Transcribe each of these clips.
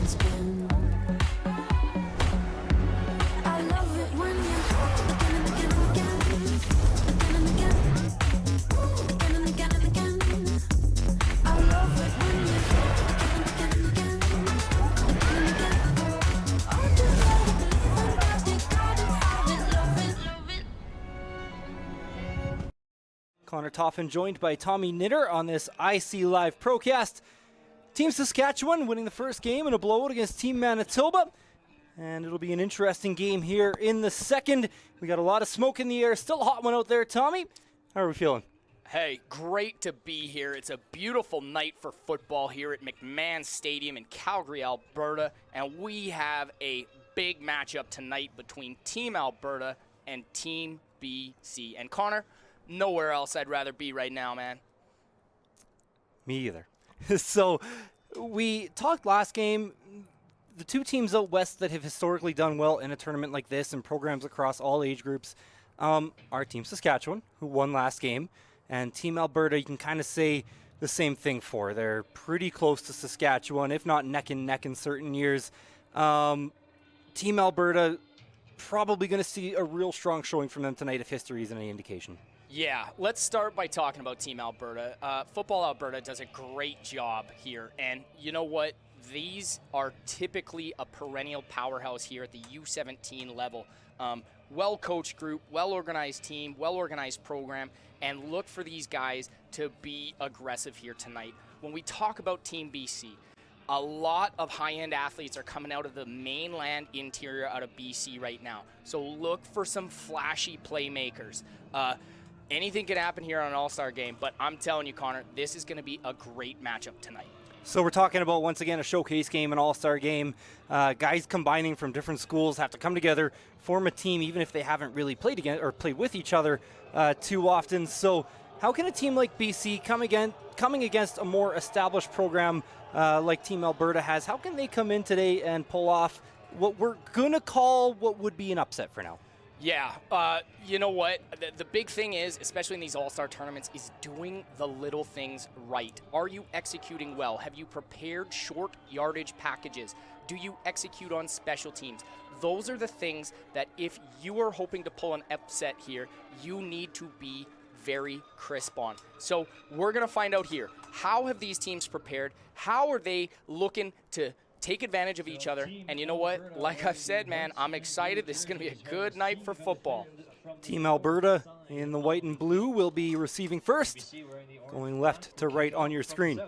it's been. I love it when you again and again and again, again and again, again and again and again. I love it when you again and again and again, again and again. Oh, just let it listen, but you gotta have it, love it, love it. Connor Toffin joined by Tommy Knitter on this IC Live Procast. Team Saskatchewan winning the first game in a blowout against Team Manitoba. And it'll be an interesting game here in the second. We got a lot of smoke in the air. Still a hot one out there, Tommy. How are we feeling? Hey, great to be here. It's a beautiful night for football here at McMahon Stadium in Calgary, Alberta. And we have a big matchup tonight between Team Alberta and Team BC. And Connor, nowhere else I'd rather be right now, man. Me either. So we talked last game, the two teams out west that have historically done well in a tournament like this and programs across all age groups are Team Saskatchewan, who won last game, and Team Alberta, you can kind of say the same thing for. They're pretty close to Saskatchewan, if not neck and neck in certain years. Team Alberta, probably going to see a real strong showing from them tonight if history is any indication. Yeah, let's start by talking about Team Alberta. Football Alberta does a great job here, and you know what? These are typically a perennial powerhouse here at the U17 level. Well-coached group, well-organized team, well-organized program, and look for these guys to be aggressive here tonight. When we talk about Team BC, a lot of high-end athletes are coming out of the mainland interior out of BC right now. So look for some flashy playmakers. Anything can happen here on an all-star game, but I'm telling you, Connor, this is going to be a great matchup tonight. So we're talking about, once again, a showcase game, an all-star game. Guys combining from different schools have to come together, form a team, even if they haven't really played against or played with each other too often. So how can a team like BC coming against a more established program like Team Alberta has, how can they come in today and pull off what we're going to call what would be an upset for now? Yeah, you know what? The big thing is, especially in these all-star tournaments, is doing the little things right. Are you executing well? Have you prepared short yardage packages? Do you execute on special teams? Those are the things that if you are hoping to pull an upset here, you need to be very crisp on. So we're going to find out here. How have these teams prepared? How are they looking to take advantage of each other? And you know what? Like I've said, man, I'm excited. This is going to be a good night for football. Team Alberta in the white and blue will be receiving first, going left to right on your screen.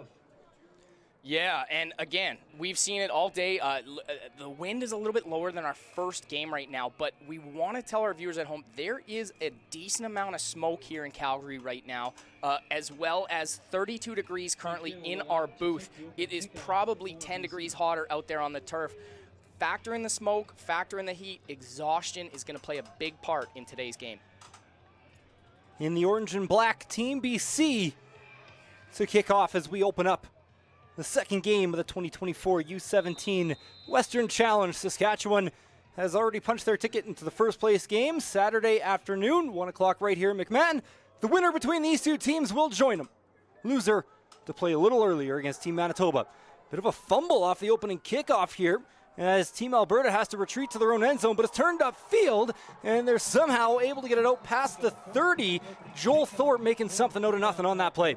Yeah, and again, we've seen it all day. The wind is a little bit lower than our first game right now, but we want to tell our viewers at home there is a decent amount of smoke here in Calgary right now, as well as 32 degrees currently in our booth. It is probably 10 degrees hotter out there on the turf. Factor in the smoke, factor in the heat. Exhaustion is going to play a big part in today's game. In the orange and black, Team BC to kick off as we open up the second game of the 2024 U17 Western Challenge. Saskatchewan has already punched their ticket into the first place game Saturday afternoon, 1 o'clock right here in McMahon. The winner between these two teams will join them. Loser to play a little earlier against Team Manitoba. Bit of a fumble off the opening kickoff here as Team Alberta has to retreat to their own end zone, but it's turned upfield, and they're somehow able to get it out past the 30. Joel Thorpe making something out of nothing on that play.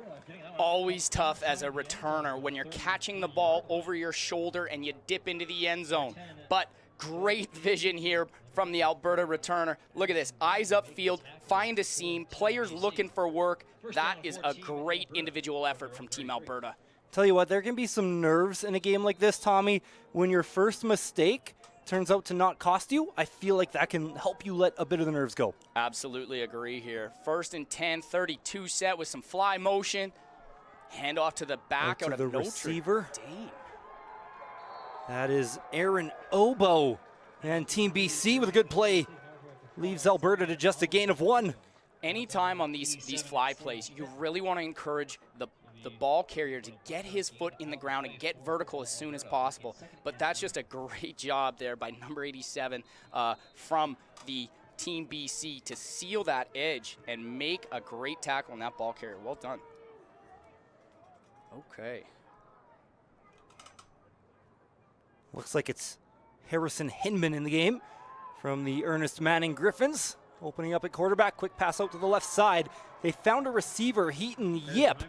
Always tough as a returner when you're catching the ball over your shoulder and you dip into the end zone. But great vision here from the Alberta returner. Look at this, eyes upfield, find a seam, players looking for work. That is a great individual effort from Team Alberta. Tell you what, there can be some nerves in a game like this, Tommy. When your first mistake turns out to not cost you, I feel like that can help you let a bit of the nerves go. Absolutely agree here. 1st and 10, 32 set with some fly motion. Hand off to the back out of the no receiver. Dang. That is Aaron Oboe. And Team BC with a good play leaves Alberta to just a gain of 1. Anytime on these fly plays, you really want to encourage the ball carrier to get his foot in the ground and get vertical as soon as possible. But that's just a great job there by number 87 from the Team BC to seal that edge and make a great tackle on that ball carrier. Well done. Okay. Looks like it's Harrison Hinman in the game from the Ernest Manning Griffins. Opening up at quarterback, quick pass out to the left side. They found a receiver, Heaton Yip,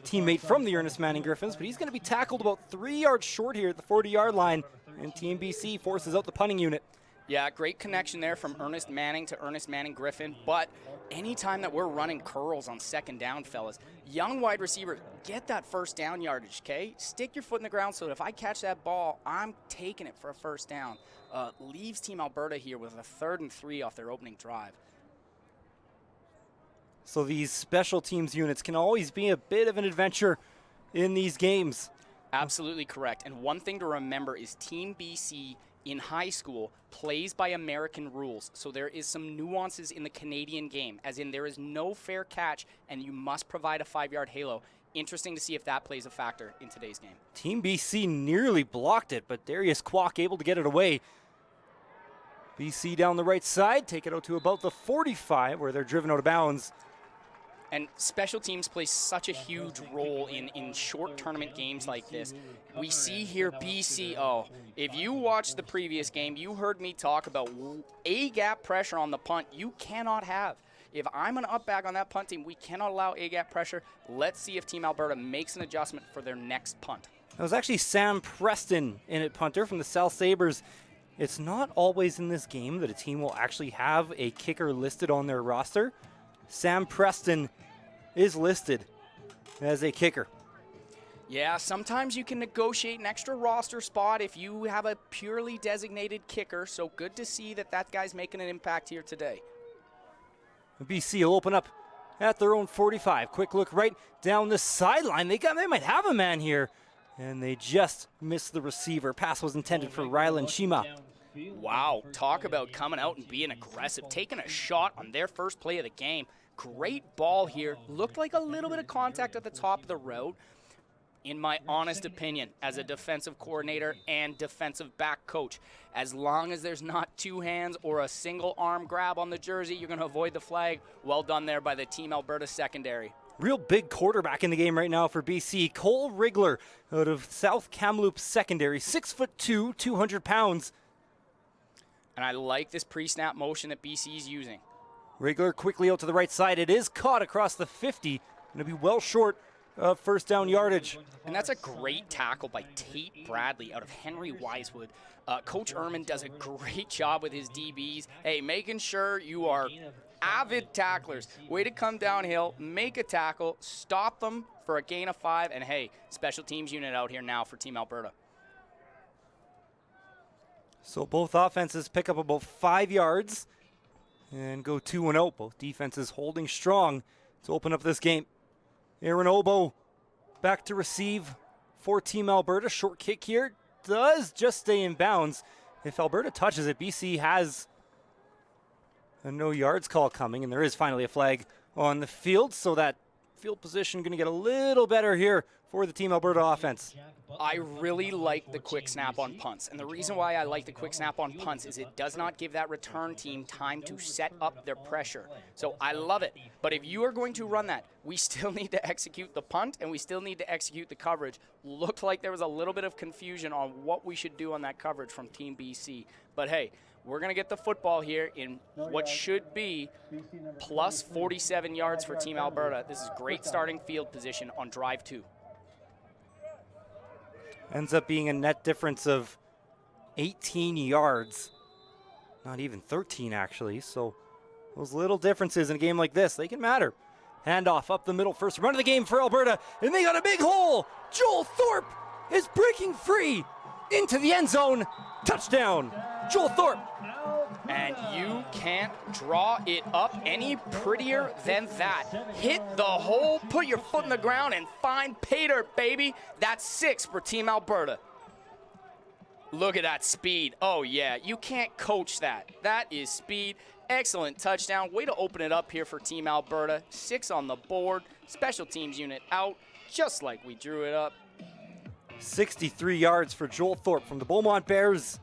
teammate from the Ernest Manning Griffins, but he's going to be tackled about 3 yards short here at the 40-yard line, and Team BC forces out the punting unit. Yeah, great connection there from Ernest Manning to Ernest Manning Griffin, but anytime that we're running curls on second down, fellas, young wide receivers, get that first down yardage, okay? Stick your foot in the ground so that if I catch that ball, I'm taking it for a first down. Leaves Team Alberta here with a 3rd and 3 off their opening drive. So these special teams units can always be a bit of an adventure in these games. Absolutely correct. And one thing to remember is Team BC in high school plays by American rules. So there is some nuances in the Canadian game, as in there is no fair catch and you must provide a 5-yard halo. Interesting to see if that plays a factor in today's game. Team BC nearly blocked it, but Darius Kwok able to get it away. BC down the right side, take it out to about the 45 where they're driven out of bounds. And special teams play such a huge role in short tournament games like this. We see here BC, if you watched the previous game, you heard me talk about A-gap pressure on the punt you cannot have. If I'm an up back on that punt team, we cannot allow A-gap pressure. Let's see if Team Alberta makes an adjustment for their next punt. That was actually Sam Preston in at punter from the South Sabres. It's not always in this game that a team will actually have a kicker listed on their roster. Sam Preston is listed as a kicker. Yeah, sometimes you can negotiate an extra roster spot if you have a purely designated kicker, so good to see that that guy's making an impact here today. BC will open up at their own 45. Quick look right down the sideline. They might have a man here, and they just missed the receiver. Pass was intended for Rylan Shima. Wow, talk about coming out and being aggressive, taking a shot on their first play of the game. Great ball here. Looked like a little bit of contact at the top of the road. In my honest opinion, as a defensive coordinator and defensive back coach, as long as there's not two hands or a single arm grab on the jersey, you're going to avoid the flag. Well done there by the Team Alberta secondary. Real big quarterback in the game right now for BC. Cole Rigler out of South Kamloops secondary. 6'2", 200 pounds. And I like this pre-snap motion that BC is using. Rigler quickly out to the right side. It is caught across the 50. Going to be well short of first down yardage. And that's a great tackle by Tate Bradley out of Henry Wisewood. Coach Ehrman does a great job with his DBs. Hey, making sure you are avid tacklers. Way to come downhill, make a tackle, stop them for a gain of 5, and hey, special teams unit out here now for Team Alberta. So both offenses pick up about 5 yards and go 2-0. Both defenses holding strong to open up this game. Aaron Obo back to receive for Team Alberta. Short kick here does just stay in bounds. If Alberta touches it, BC has a no yards call coming, and there is finally a flag on the field, so that field position going to get a little better here for the Team Alberta offense. I really like the quick snap on punts. And the reason why I like the quick snap on punts is it does not give that return team time to set up their pressure. So I love it. But if you are going to run that, we still need to execute the punt and we still need to execute the coverage. Looked like there was a little bit of confusion on what we should do on that coverage from Team BC. But hey, we're going to get the football here in what should be plus 47 yards for Team Alberta. This is great starting field position on drive 2. Ends up being a net difference of 18 yards. Not even 13, actually. So those little differences in a game like this, they can matter. Handoff up the middle. First run of the game for Alberta. And they got a big hole. Joel Thorpe is breaking free into the end zone. Touchdown, Joel Thorpe. And you can't draw it up any prettier than that. Hit the hole, put your foot in the ground, and find pay dirt, baby. That's 6 for Team Alberta. Look at that speed. Oh, yeah, you can't coach that. That is speed. Excellent touchdown. Way to open it up here for Team Alberta. 6 on the board. Special teams unit out, just like we drew it up. 63 yards for Joel Thorpe from the Beaumont Bears.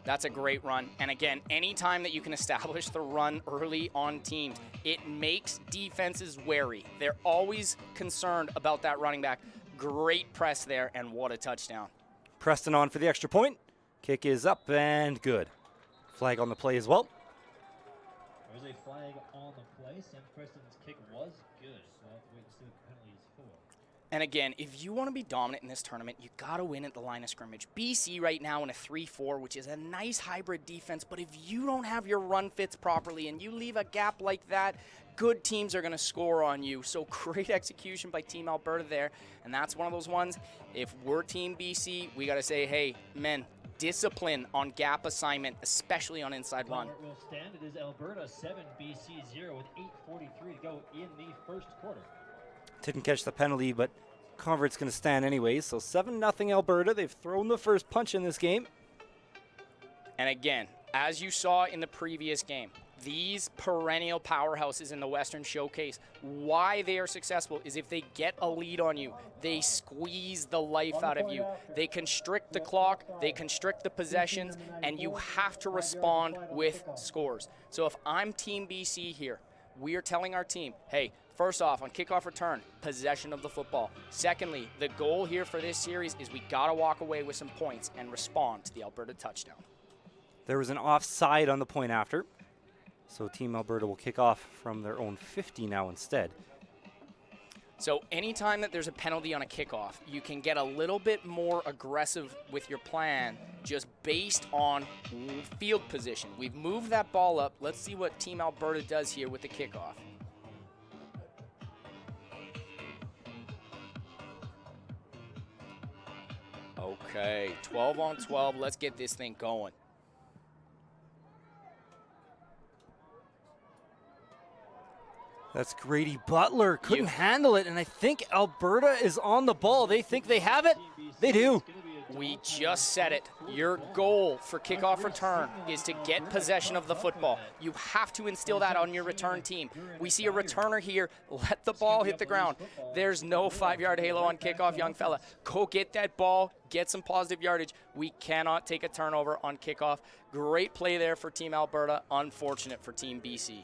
That's a great run. And again, anytime that you can establish the run early on teams, it makes defenses wary. They're always concerned about that running back. Great press there, and what a touchdown. Preston on for the extra point. Kick is up and good. Flag on the play as well. There's a flag on the play. Sam Preston's kick was good, so we'll have to wait and see what the penalty is for. And again, if you want to be dominant in this tournament, you got to win at the line of scrimmage. BC right now in a 3-4, which is a nice hybrid defense, but if you don't have your run fits properly and you leave a gap like that, good teams are going to score on you. So great execution by Team Alberta there, and that's one of those ones. If we're Team BC, we got to say, hey, men, discipline on gap assignment, especially on inside run. Will stand. It is Alberta 7, BC 0 with 8:43 to go in the first quarter. Didn't catch the penalty, but Convert's going to stand anyways. So 7-0 Alberta. They've thrown the first punch in this game. And again, as you saw in the previous game, these perennial powerhouses in the Western Showcase, why they are successful is if they get a lead on you, they squeeze the life out of you. They constrict the clock, they constrict the possessions, and you have to respond with scores. So if I'm Team BC here, we are telling our team, hey, first off, on kickoff return, possession of the football. Secondly, the goal here for this series is we got to walk away with some points and respond to the Alberta touchdown. There was an offside on the point after. So Team Alberta will kick off from their own 50 now instead. So anytime that there's a penalty on a kickoff, you can get a little bit more aggressive with your plan just based on field position. We've moved that ball up. Let's see what Team Alberta does here with the kickoff. Okay, 12 on 12. Let's get this thing going. That's Grady Butler. Couldn't handle it, and I think Alberta is on the ball. They think they have it. They do. We just said it. Your goal for kickoff return is to get possession of the football. You have to instill that on your return team. We see a returner here. Let the ball hit the ground. There's no 5-yard halo on kickoff, young fella. Go get that ball. Get some positive yardage. We cannot take a turnover on kickoff. Great play there for Team Alberta. Unfortunate for Team BC.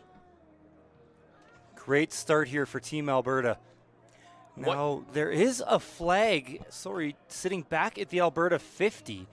Great start here for Team Alberta. Now, there is a flag, sitting back at the Alberta 50.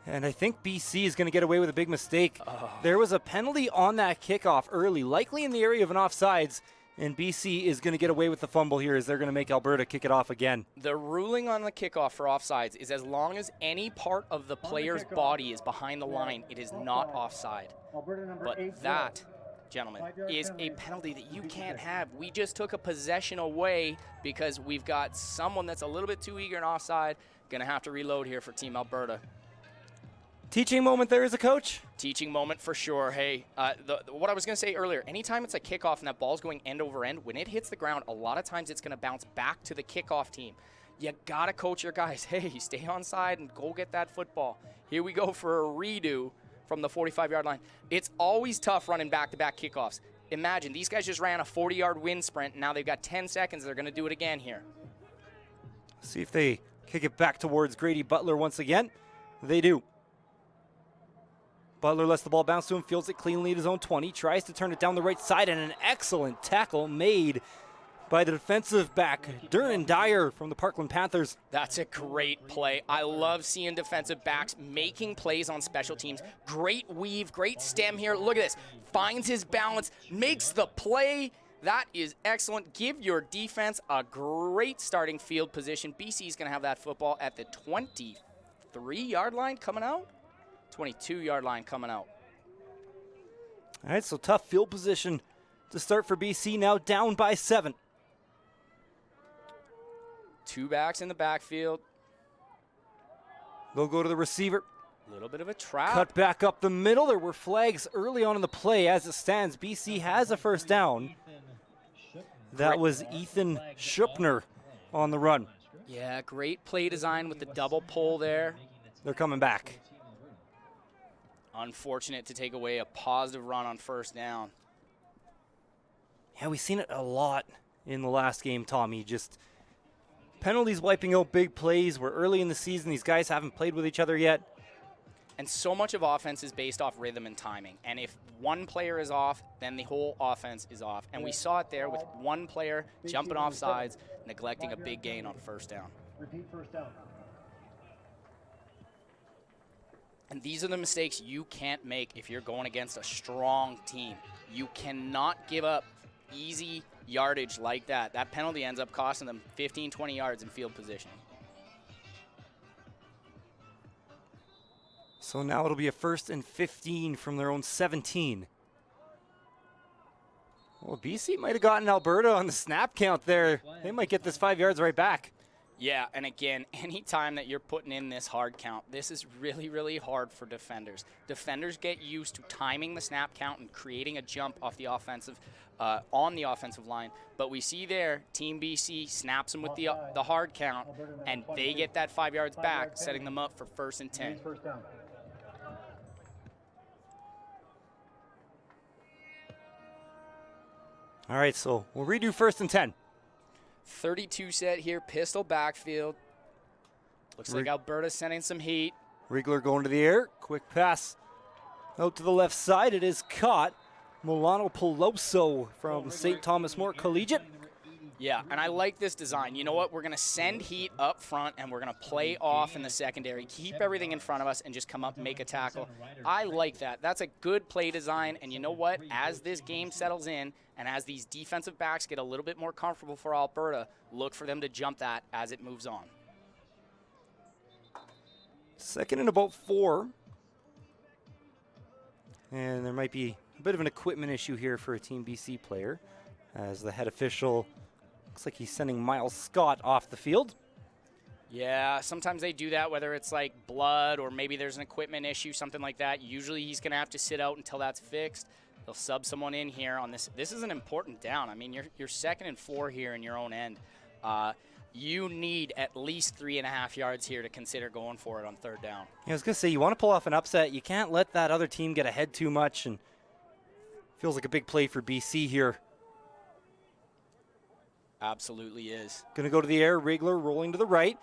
And I think BC is going to get away with a big mistake. There was a penalty on that kickoff early, likely in the area of an offsides. And BC is going to get away with the fumble here as they're going to make Alberta kick it off again. The ruling on the kickoff for offsides is as long as any part of the player's body is behind the line, it is not offside. But that, gentlemen, is a penalty that you can't have. We just took a possession away because we've got someone that's a little bit too eager and offside. Going to have to reload here for Team Alberta. Teaching moment there as a coach? Teaching moment for sure. Hey, what I was going to say earlier, anytime it's a kickoff and that ball's going end over end, when it hits the ground, a lot of times it's going to bounce back to the kickoff team. You got to coach your guys. Hey, stay on side and go get that football. Here we go for a redo from the 45-yard line. It's always tough running back-to-back kickoffs. Imagine, these guys just ran a 40-yard wind sprint, and now they've got 10 seconds. They're going to do it again here. See if they kick it back towards Grady Butler once again. They do. Butler lets the ball bounce to him, fields it cleanly at his own 20, tries to turn it down the right side, and an excellent tackle made by the defensive back, Dernan Dyer from the Parkland Panthers. That's a great play. I love seeing defensive backs making plays on special teams. Great weave, great stem here. Look at this. Finds his balance, makes the play. That is excellent. Give your defense a great starting field position. BC is going to have that football at the 23-yard line coming out. 22-yard line coming out. All right, so tough field position to start for BC, now down by 7. Two backs in the backfield. They'll go to the receiver. A little bit of a trap. Cut back up the middle. There were flags early on in the play. As it stands, BC has a first down. That was Ethan Schupner on the run. Yeah, great play design with the double pull there. They're coming back. Unfortunate to take away a positive run on first down. Yeah, we've seen it a lot in the last game, Tommy. Just penalties wiping out big plays. We're early in the season. These guys haven't played with each other yet. And so much of offense is based off rhythm and timing. And if one player is off, then the whole offense is off. And we saw it there with one player jumping off sides, neglecting a big gain on first down. Repeat first down. And these are the mistakes you can't make if you're going against a strong team. You cannot give up easy yardage like that. That penalty ends up costing them 15, 20 yards in field position. So now it'll be a 1st and 15 from their own 17. Well, BC might have gotten Alberta on the snap count there. They might get this 5 yards right back. Yeah, and again, anytime that you're putting in this hard count, this is really, really hard for defenders. Defenders get used to timing the snap count and creating a jump off the offensive, on the offensive line. But we see there, Team BC snaps them with the hard count, and they get that 5 yards back, setting them up for 1st and 10. All right, so we'll redo 1st and 10. 32 set here, pistol backfield. Looks like Alberta's sending some heat. Riegler going to the air. Quick pass out to the left side. It is caught. Milano Peloso from St. Thomas More Collegiate. Yeah, and I like this design. You know what? We're going to send heat up front, and we're going to play off in the secondary. Keep everything in front of us and just come up and make a tackle. I like that. That's a good play design, and you know what? As this game settles in and as these defensive backs get a little bit more comfortable for Alberta, look for them to jump that as it moves on. 2nd and about 4. And there might be a bit of an equipment issue here for a Team BC player, as the head official looks like he's sending Miles Scott off the field. Yeah, sometimes they do that, whether it's like blood or maybe there's an equipment issue, something like that. Usually he's going to have to sit out until that's fixed. They'll sub someone in here on this. This is an important down. I mean, you're 2nd and 4 here in your own end. You need at least 3.5 yards here to consider going for it on 3rd down. Yeah, I was going to say, you want to pull off an upset. You can't let that other team get ahead too much, and feels like a big play for BC here. Absolutely is. Going to go to the air. Riegler rolling to the right.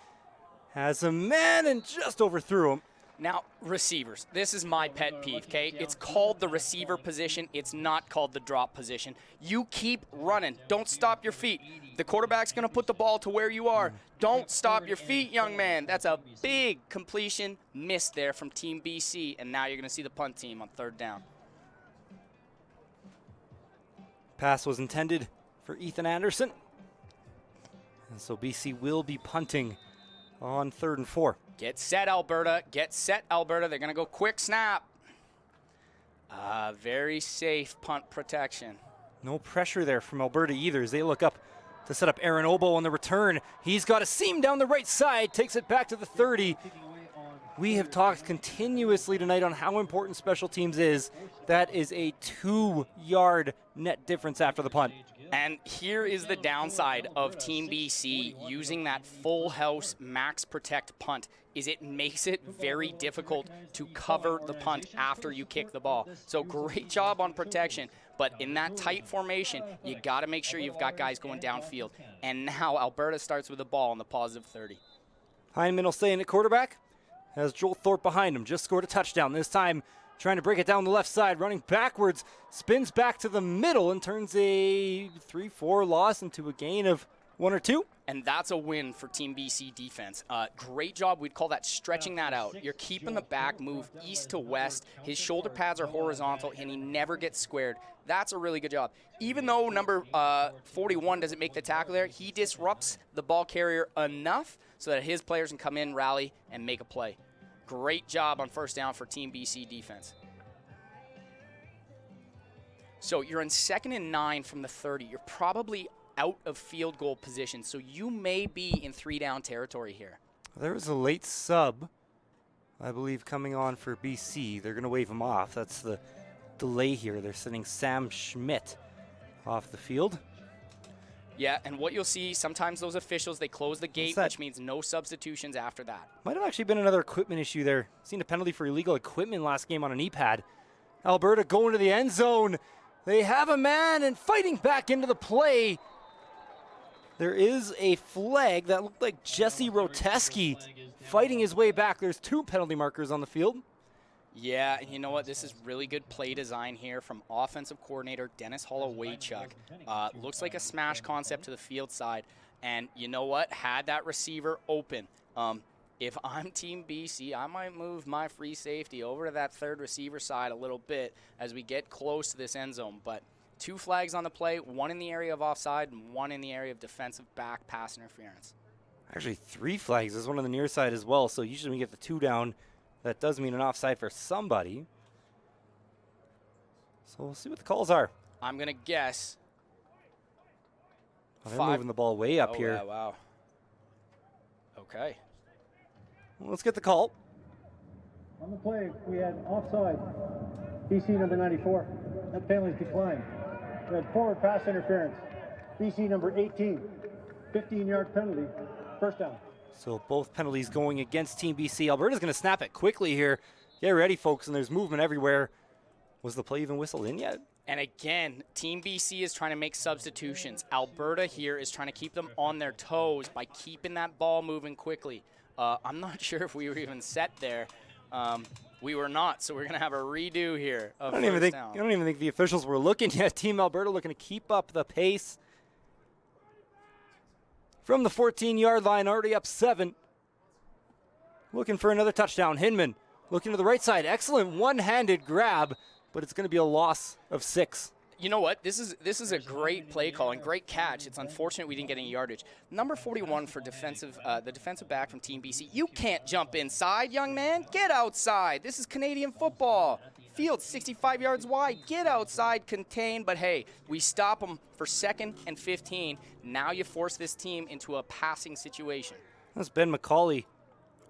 Has a man and just overthrew him. Now, receivers. This is my pet peeve, okay? It's called the receiver position. It's not called the drop position. You keep running. Don't stop your feet. The quarterback's going to put the ball to where you are. Don't stop your feet, young man. That's a big completion miss there from Team BC, and now you're going to see the punt team on 3rd down. Pass was intended for Ethan Anderson. And so BC will be punting on 3rd and 4. Get set, Alberta. Get set, Alberta. They're going to go quick snap. Very safe punt protection. No pressure there from Alberta either as they look up to set up Aaron Obo on the return. He's got a seam down the right side, takes it back to the 30. We have talked continuously tonight on how important special teams is. That is a 2-yard net difference after the punt. And here is the downside of Team BC using that full house max protect punt is it makes it very difficult to cover the punt after you kick the ball. So great job on protection, but in that tight formation, you got to make sure you've got guys going downfield. And now Alberta starts with the ball on the positive 30. Heineman will stay in at quarterback. Has Joel Thorpe behind him, just scored a touchdown. This time trying to break it down the left side, running backwards, spins back to the middle and turns a 3-4 loss into a gain of 1 or 2. And that's a win for Team BC defense. Great job. We'd call that stretching that out. You're keeping the back move east to west. His shoulder pads are horizontal, and he never gets squared. That's a really good job. Even though number 41 doesn't make the tackle there, he disrupts the ball carrier enough so that his players can come in, rally, and make a play. Great job on 1st down for Team BC defense. So you're in 2nd and 9 from the 30. You're probably out of field goal position, so you may be in 3-down territory here. There was a late sub, I believe, coming on for BC. They're going to wave him off. That's the delay here. They're sending Sam Schmidt off the field. Yeah, and what you'll see, sometimes those officials, they close the gate, which means no substitutions after that. Might have actually been another equipment issue there. Seen a penalty for illegal equipment last game on an E-pad. Alberta going to the end zone. They have a man and fighting back into the play. There is a flag that looked like Jesse Roteski fighting his way back. There's 2 penalty markers on the field. Yeah, and you know what? This is really good play design here from offensive coordinator Dennis Hollowaychuk. Looks like a smash concept to the field side. And you know what? Had that receiver open. if I'm Team BC, I might move my free safety over to that third receiver side a little bit as we get close to this end zone. But 2 flags on the play, 1 in the area of offside and 1 in the area of defensive back pass interference. Actually, 3 flags. There's one on the near side as well. So usually when we get the 2 down, that does mean an offside for somebody. So we'll see what the calls are. I'm going to guess. Oh, they're moving the ball way up here. Yeah, wow. Okay. Well, let's get the call. On the play, we had offside, BC number 94. That penalty declined. We had forward pass interference, BC number 18. 15-yard penalty, first down. So both penalties going against Team BC. Alberta's going to snap it quickly here. Get ready, folks, and there's movement everywhere. Was the play even whistled in yet? And again, Team BC is trying to make substitutions. Alberta here is trying to keep them on their toes by keeping that ball moving quickly. I'm not sure if we were even set there. We were not, so we're going to have a redo here of I don't even down. think the officials were looking yet. Team Alberta looking to keep up the pace. From the 14-yard line, already up 7. Looking for another touchdown. Hinman looking to the right side. Excellent one-handed grab, but it's going to be a loss of 6. You know what? This is a great play call and great catch. It's unfortunate we didn't get any yardage. Number 41 for the defensive back from Team BC. You can't jump inside, young man. Get outside. This is Canadian football. Field 65 yards wide. Get outside, contain. But hey, we stop them for 2nd and 15. Now you force this team into a passing situation. That's Ben McCauley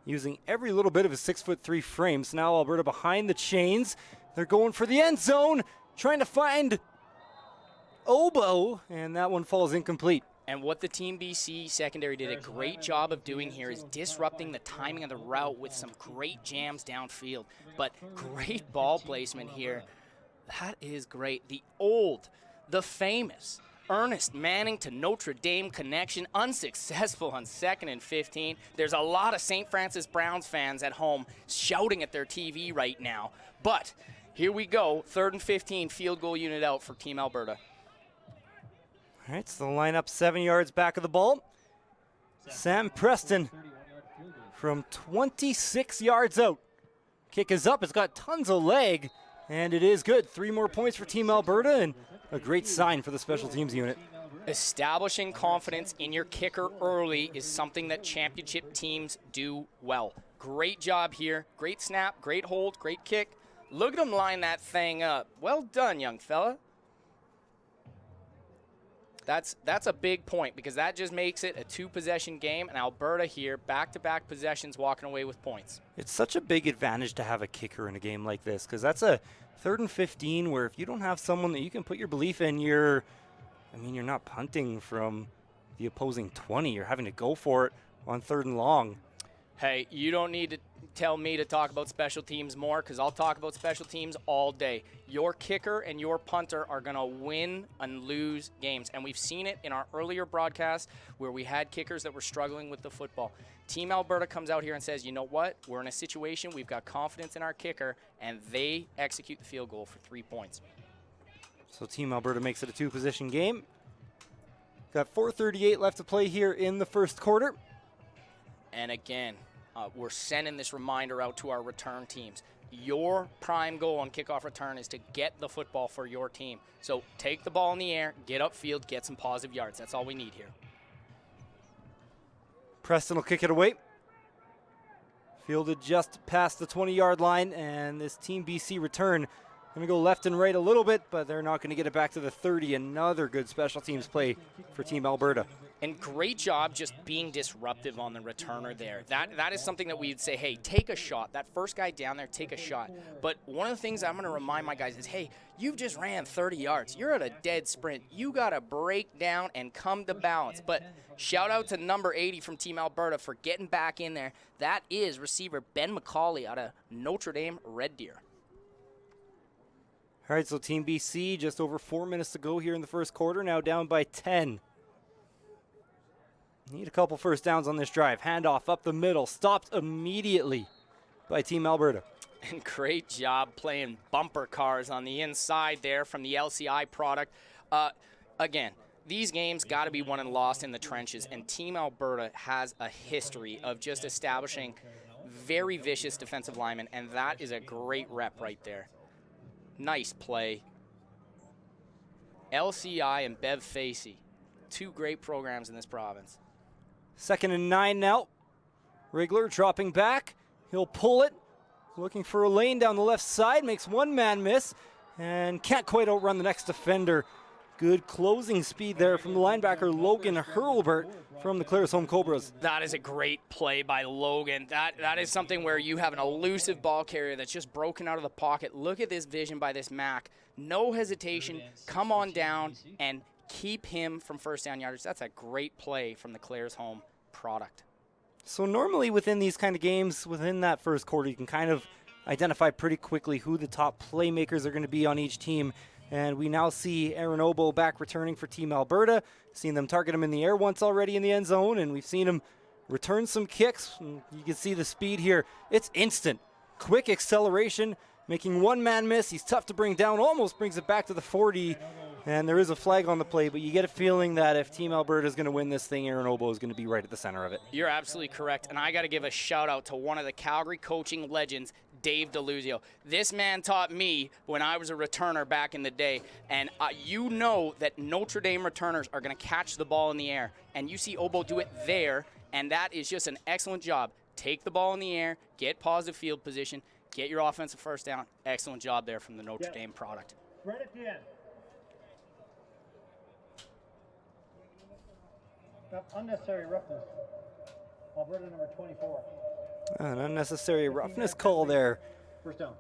using every little bit of his 6'3" frame. So now Alberta behind the chains. They're going for the end zone, trying to find Oboe, and that one falls incomplete. And what the Team BC secondary did a great job of doing here is disrupting the timing of the route with some great jams downfield. But great ball placement here. That is great. The famous Ernest Manning to Notre Dame connection, unsuccessful on 2nd and 15. There's a lot of St. Francis Browns fans at home shouting at their TV right now. But here we go, 3rd and 15, field goal unit out for Team Alberta. All right, so the lineup 7 yards back of the ball. Sam Preston from 26 yards out. Kick is up. It's got tons of leg, and it is good. 3 more points for Team Alberta, and a great sign for the special teams unit. Establishing confidence in your kicker early is something that championship teams do well. Great job here. Great snap, great hold, great kick. Look at him line that thing up. Well done, young fella. That's a big point because that just makes it a 2-possession game, and Alberta here, back-to-back possessions, walking away with points. It's such a big advantage to have a kicker in a game like this because that's a 3rd and 15 where if you don't have someone that you can put your belief in, you're not punting from the opposing 20. You're having to go for it on 3rd and long. Hey, you don't need to tell me to talk about special teams more because I'll talk about special teams all day. Your kicker and your punter are going to win and lose games. And we've seen it in our earlier broadcast where we had kickers that were struggling with the football. Team Alberta comes out here and says, you know what? We're in a situation, we've got confidence in our kicker, and they execute the field goal for 3 points. So Team Alberta makes it a 2-possession game. Got 4:38 left to play here in the first quarter. And again, we're sending this reminder out to our return teams. Your prime goal on kickoff return is to get the football for your team. So take the ball in the air, get upfield, get some positive yards. That's all we need here. Preston will kick it away. Fielded just past the 20-yard line, and this Team BC return going to go left and right a little bit, but they're not going to get it back to the 30. Another good special teams play for Team Alberta. And great job just being disruptive on the returner there. That is something that we'd say, hey, take a shot. That first guy down there, take a shot. But one of the things I'm going to remind my guys is, hey, you've just ran 30 yards. You're at a dead sprint. You got to break down and come to balance. But shout out to number 80 from Team Alberta for getting back in there. That is receiver Ben McCauley out of Notre Dame Red Deer. All right, so Team BC, just over 4 minutes to go here in the first quarter, now down by 10. Need a couple first downs on this drive. Handoff up the middle, stopped immediately by Team Alberta. And great job playing bumper cars on the inside there from the LCI product. Again, these games got to be won and lost in the trenches, and Team Alberta has a history of just establishing very vicious defensive linemen, and that is a great rep right there. Nice play. LCI and Bev Facey, two great programs in this province. 2nd and 9 now. Rigler dropping back. He'll pull it. Looking for a lane down the left side. Makes one man miss and can't quite outrun the next defender. Good closing speed there from the linebacker Logan Hurlbert from the Claresholm Cobras. That is a great play by Logan. That is something where you have an elusive ball carrier that's just broken out of the pocket. Look at this vision by this Mac. No hesitation. Come on down and keep him from first down yardage. That's a great play from the Claresholm product. So normally within these kind of games, within that first quarter, you can kind of identify pretty quickly who the top playmakers are going to be on each team. And we now see Aaron Obo back returning for Team Alberta. Seen them target him in the air once already in the end zone, and we've seen him return some kicks. And you can see the speed here. It's instant. Quick acceleration, making one man miss. He's tough to bring down, almost brings it back to the 40. And there is a flag on the play, but you get a feeling that if Team Alberta is going to win this thing, Aaron Obo is going to be right at the center of it. You're absolutely correct, and I got to give a shout out to one of the Calgary coaching legends, Dave DeLuzio. This man taught me when I was a returner back in the day, and you know that Notre Dame returners are going to catch the ball in the air, and you see Obo do it there, and that is just an excellent job. Take the ball in the air, get positive field position, get your offensive first down. Excellent job there from the Notre Dame product. Right at the end. Unnecessary roughness. Alberta number 24. An unnecessary roughness call there First down.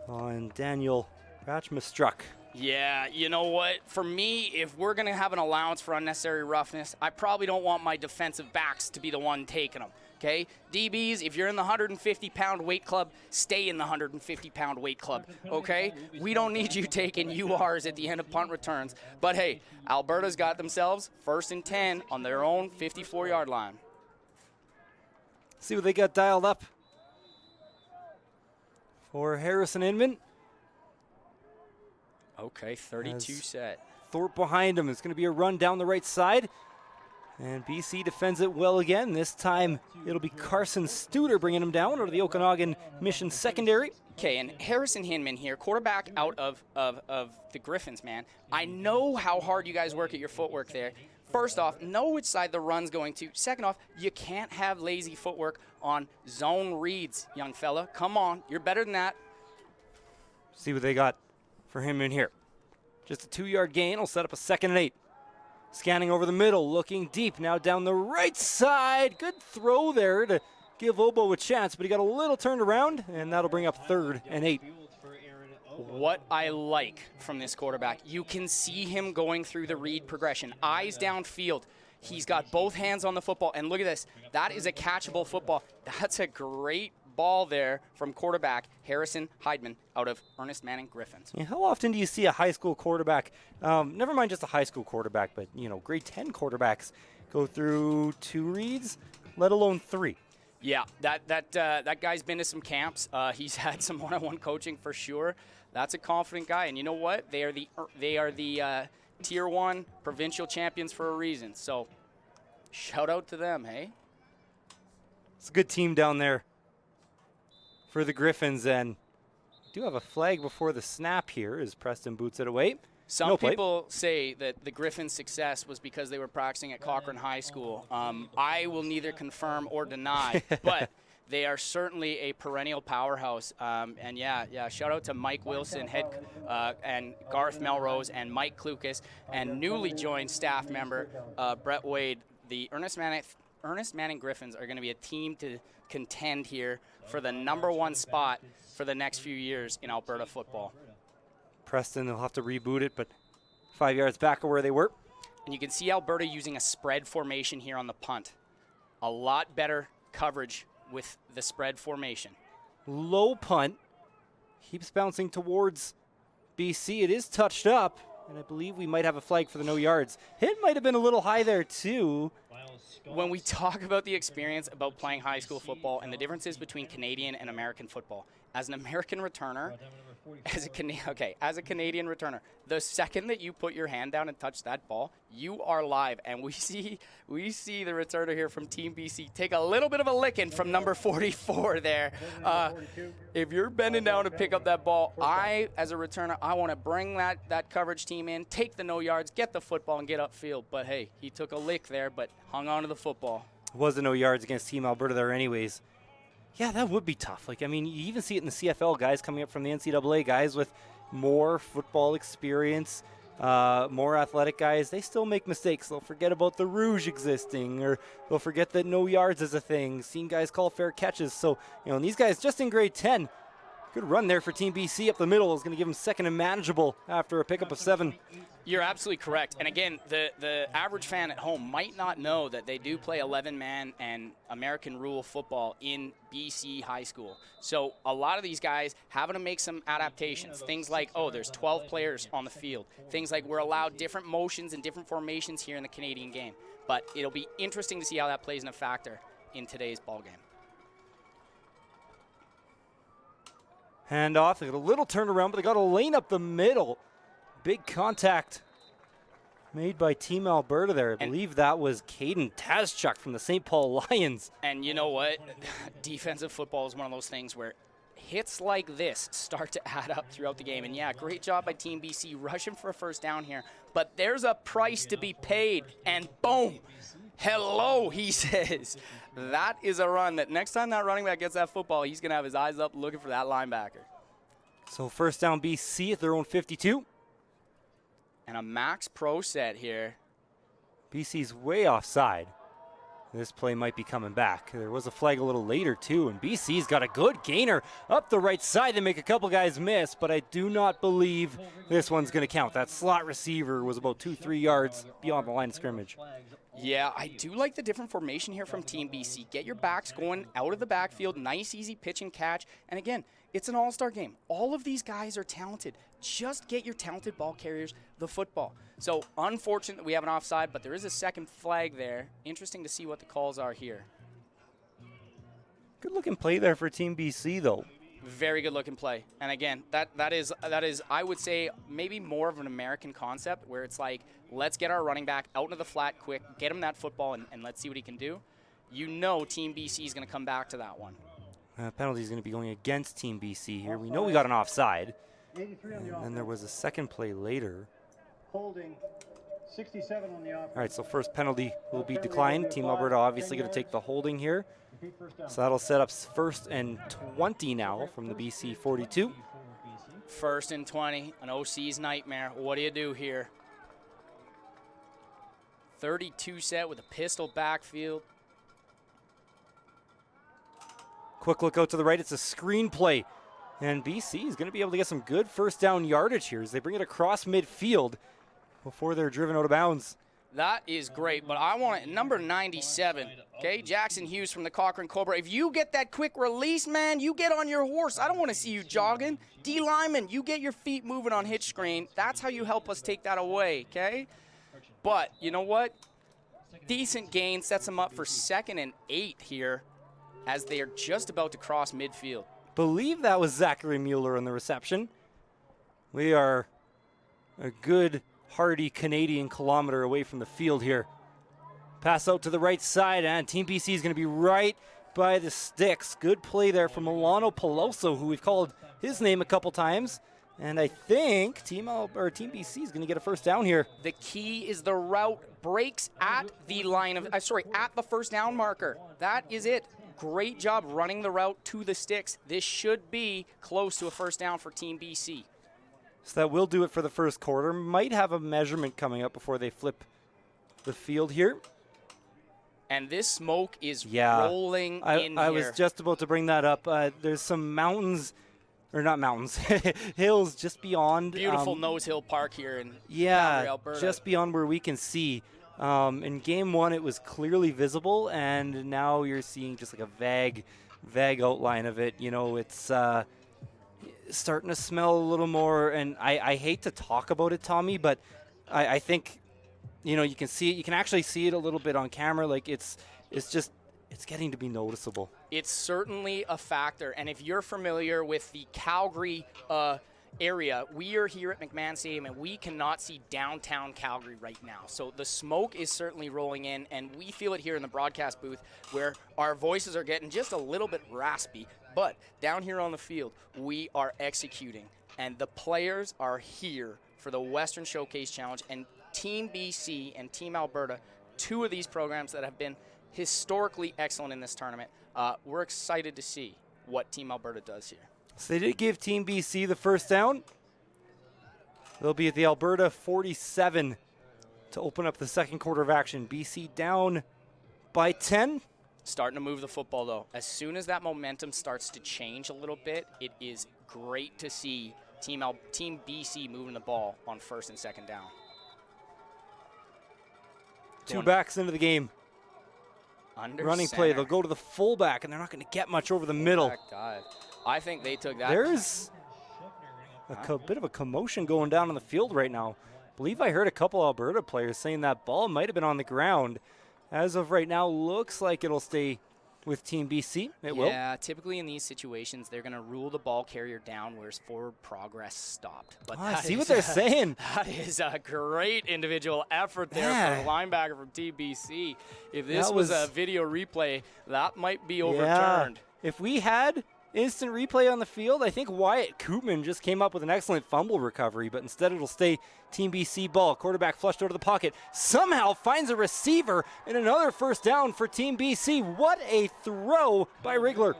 on Daniel Ratchmastruck. Yeah, you know what? For me, if we're going to have an allowance for unnecessary roughness, I probably don't want my defensive backs to be the one taking them. Okay? DBs, if you're in the 150-pound weight club, stay in the 150-pound weight club. Okay? We don't need you taking URs at the end of punt returns. But hey, Alberta's got themselves 1st and 10 on their own 54-yard line. See what they got dialed up for Harrison Inman. Okay, 32 As set. Thorpe behind him. It's going to be a run down the right side. And BC defends it well again. This time it'll be Carson Studer bringing him down out of the Okanagan Mission Secondary. Okay, and Harrison Hinman here, quarterback out of the Griffins, man. I know how hard you guys work at your footwork there. First off, know which side the run's going to. Second off, you can't have lazy footwork on zone reads, young fella. Come on, you're better than that. See what they got for him in here. Just a 2-yard gain. Will set up a 2nd and 8. Scanning over the middle, looking deep. Now down the right side. Good throw there to give Obo a chance, but he got a little turned around, and that'll bring up 3rd and 8. What I like from this quarterback, you can see him going through the read progression. Eyes downfield. He's got both hands on the football, and look at this. That is a catchable football. That's a great ball there from quarterback Harrison Heidman out of Ernest Manning Griffins. Yeah, how often do you see a high school quarterback, never mind just a high school quarterback, but grade 10 quarterbacks go through 2 reads, let alone 3? Yeah, that guy's been to some camps. He's had some one-on-one coaching for sure. That's a confident guy, and you know what? They are the Tier 1 provincial champions for a reason. So, shout out to them, hey? It's a good team down there for the Griffins, and do have a flag before the snap here as Preston boots it away. Some people say that the Griffins' success was because they were practicing at Cochrane High School. I will neither confirm or deny, but they are certainly a perennial powerhouse. And yeah, shout out to Mike Wilson, and Garth Melrose, and Mike Klukas, and newly joined staff member Brett Wade. The Ernest Manning Griffins are going to be a team to contend here for the #1 spot for the next few years in Alberta football. Preston, they'll have to reboot it, but 5 yards back of where they were. And you can see Alberta using a spread formation here on the punt. A lot better coverage with the spread formation. Low punt. Keeps bouncing towards BC. It is touched up, and I believe we might have a flag for the no yards. Hit might have been a little high there, too. When we talk about the experience about playing high school football and the differences between Canadian and American football, as an American returner, Brought down with number 44. as a Canadian returner, the second that you put your hand down and touch that ball, you are live. And we see the returner here from Team BC take a little bit of a licking from number 44 there. If you're bending down to pick up that ball, as a returner, I want to bring that coverage team in, take the no yards, get the football, and get upfield. But hey, he took a lick there, but hung on to the football. Wasn't no yards against Team Alberta there anyways. Yeah, that would be tough. Like, I mean, you even see it in the CFL, guys coming up from the NCAA, guys with more football experience, more athletic guys. They still make mistakes. They'll forget about the rouge existing, or they'll forget that no yards is a thing. Seen guys call fair catches. So, and these guys just in grade 10, good run there for Team BC up the middle is going to give them second and manageable after a pickup of 7. You're absolutely correct. And again, the average fan at home might not know that they do play 11-man and American rule football in BC high school. So a lot of these guys having to make some adaptations. Things like, there's 12 players on the field. Things like we're allowed different motions and different formations here in the Canadian game. But it'll be interesting to see how that plays in a factor in today's ball game. Hand off. They got a little turnaround, but they got a lane up the middle. Big contact made by Team Alberta there. I believe that was Caden Tazchuk from the St. Paul Lions. And you know what? Defensive football is one of those things where hits like this start to add up throughout the game. And yeah, great job by Team BC rushing for a first down here. But there's a price to be paid. And boom, hello, he says. That is a run that next time that running back gets that football, he's going to have his eyes up looking for that linebacker. So first down BC at their own 52. And a max pro set here. BC's way offside. This play might be coming back. There was a flag a little later, too, and BC's got a good gainer up the right side. They make a couple guys miss, but I do not believe this one's going to count. That slot receiver was about 2-3 yards beyond the line of scrimmage. Yeah, I do like the different formation here from Team BC. Get your backs going out of the backfield. Nice, easy pitch and catch. And again, it's an all-star game. All of these guys are talented. Just get your talented ball carriers the football. So unfortunate that we have an offside, but there is a second flag there. Interesting to see what the calls are here. Good looking play there for Team BC, though. Very good looking play. And again, that is I would say maybe more of an American concept where it's like, let's get our running back out into the flat quick, get him that football, and let's see what he can do. You know Team BC is going to come back to that one. Penalty is going to be going against Team BC here. We know we got an offside. And then there was a second play later. Holding 67 on the offense. All right, so first penalty will be declined. Team Alberta obviously going to take the holding here. So that'll set up first and 20 now from the BC 42. First and 20, an OC's nightmare. What do you do here? 32 set with a pistol backfield. Quick look out to the right. It's a screen play. And BC is going to be able to get some good first down yardage here as they bring it across midfield before they're driven out of bounds. That is great, but I want it number 97, okay? Jackson Hughes from the Cochrane Cobra. If you get that quick release, man, you get on your horse. I don't want to see you jogging. D. Lyman, you get your feet moving on hitch screen. That's how you help us take that away, okay? But you know what? Decent gain sets them up for 2nd and 8 here as they are just about to cross midfield. Believe that was Zachary Mueller on the reception. We are a good, hardy Canadian kilometer away from the field here. Pass out to the right side, and Team BC is going to be right by the sticks. Good play there from Milano Peloso, who we've called his name a couple times. And I think Team BC is going to get a first down here. The key is the route breaks at the line of, at the first down marker. That is it. Great job running the route to the sticks. This should be close to a first down for Team BC. So that will do it for the first quarter. Might have a measurement coming up before they flip the field here. And this smoke is rolling in here. I was just about to bring that up. There's some mountains, or not mountains, hills just beyond. Beautiful Nose Hill Park here in Calgary, Alberta. Just beyond where we can see. In game one, it was clearly visible, and now you're seeing just like a vague outline of it. You know, it's starting to smell a little more, and I hate to talk about it, Tommy, but I think, you know, you can see it. You can actually see it a little bit on camera. Like it's it's getting to be noticeable. It's certainly a factor. And if you're familiar with the Calgary area, we are here at McMahon Stadium, and we cannot see downtown Calgary right now. So the smoke is certainly rolling in, and we feel it here in the broadcast booth where our voices are getting just a little bit raspy. But down here on the field, we are executing, and the players are here for the Western Showcase Challenge. And Team BC and Team Alberta, two of these programs that have been historically excellent in this tournament. We're excited to see what Team Alberta does here. So they did give Team BC the first down. They'll be at the Alberta 47 to open up the second quarter of action. BC down by 10. Starting to move the football, though. As soon as that momentum starts to change a little bit, it is great to see Team BC moving the ball on first and second down. Two backs into the game. Under Running center. play, they'll go to the fullback, and they're not going to get much over the middle. Back dive. I think they took that. There's a bit of a commotion going down on the field right now. I believe I heard a couple Alberta players saying that ball might have been on the ground. As of right now, looks like it'll stay with Team BC. It will. Yeah, typically in these situations, they're going to rule the ball carrier down where his forward progress stopped. But I see what they're saying. That is a great individual effort there for the linebacker from TBC. If this was a video replay, that might be overturned. Yeah. If we had instant replay on the field, I think Wyatt Koopman just came up with an excellent fumble recovery, but instead it'll stay Team BC ball. Quarterback flushed out of the pocket. Somehow finds a receiver and another first down for Team BC. What a throw by Rigler.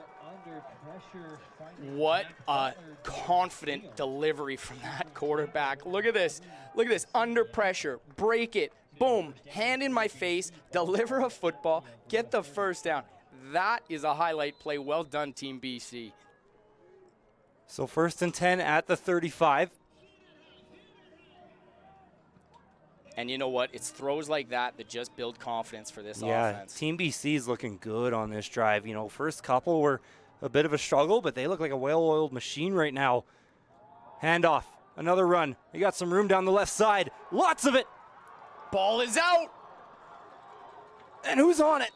What a confident delivery from that quarterback. Look at this. Look at this. Under pressure. Break it. Boom. Hand in my face. Deliver a football. Get the first down. That is a highlight play. Well done, Team BC. So first and 10 at the 35. And you know what? It's throws like that that just build confidence for this Yeah, offense. Team BC is looking good on this drive. You know, first couple were a bit of a struggle, but they look like a well-oiled machine right now. Handoff, another run. They got some room down the left side. Lots of it. Ball is out. And who's on it?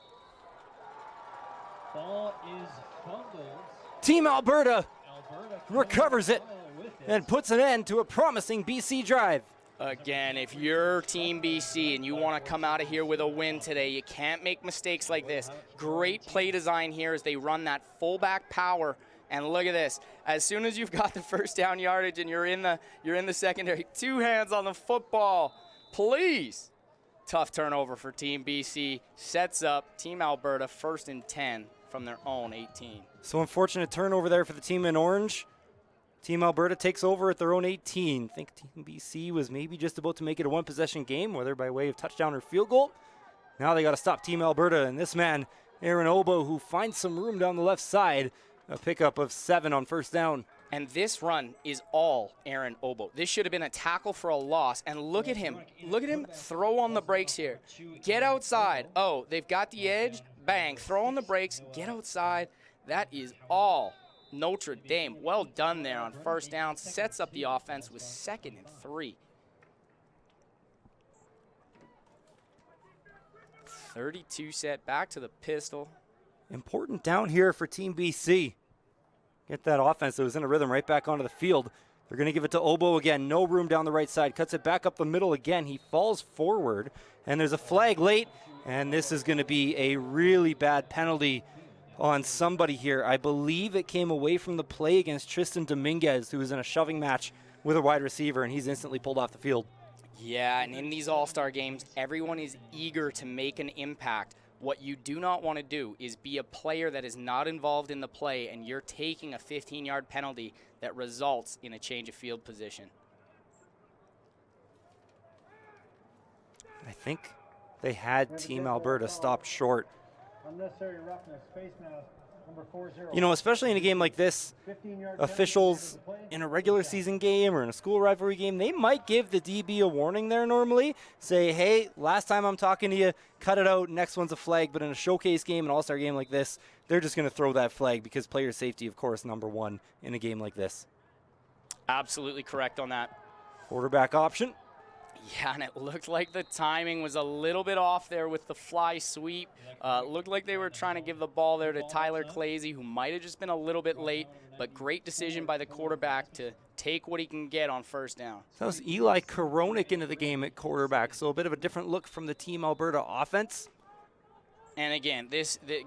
Ball is fumbled. Team Alberta Alberta recovers it with it. and puts an end to a promising BC drive. Again, if you're Team BC and you want to come out of here with a win today, you can't make mistakes like this. Great play design here as they run that fullback power. And look at this. As soon as you've got the first down yardage and you're in the secondary, two hands on the football. Please. Tough turnover for Team BC. Sets up Team Alberta first and 10 from their own 18. So unfortunate turnover there for the team in orange. Team Alberta takes over at their own 18. I think Team BC was maybe just about to make it a one-possession game, whether by way of touchdown or field goal. Now they got to stop Team Alberta, and this man, Aaron Obo, who finds some room down the left side, a pickup of 7 on first down. And this run is all Aaron Obo. This should have been a tackle for a loss. And look at him. Look at him throw on the brakes here. Get outside. Oh, they've got the edge. Bang. Throw on the brakes. Get outside. That is all Notre Dame. Well done there on first down. Sets up the offense with 2nd and 3. 32 set. Back to the pistol. Important down here for Team BC. Get that offense that was in a rhythm right back onto the field. They're going to give it to Obo again. No room down the right side. Cuts it back up the middle again. He falls forward, and there's a flag late, and this is going to be a really bad penalty on somebody here. I believe it came away from the play against Tristan Dominguez, who was in a shoving match with a wide receiver, and he's instantly pulled off the field. Yeah, and in these all-star games, everyone is eager to make an impact. What you do not want to do is be a player that is not involved in the play and you're taking a 15-yard penalty that results in a change of field position. I think they had Team Alberta stopped short. Unnecessary roughness, face mask, number 40. You know, especially in a game like this, 15-yard officials in a regular season game or in a school rivalry game, they might give the DB a warning there normally. Say, hey, last time I'm talking to you, cut it out, next one's a flag. But in a showcase game, an all-star game like this, they're just going to throw that flag because player safety, of course, number one in a game like this. Absolutely correct on that. Quarterback option. Yeah, and it looked like the timing was a little bit off there with the fly sweep. Looked like they were trying to give the ball there to Tyler Clazy, who might have just been a little bit late, but great decision by the quarterback to take what he can get on first down. That was Eli Koronic into the game at quarterback, so a bit of a different look from the Team Alberta offense. And again,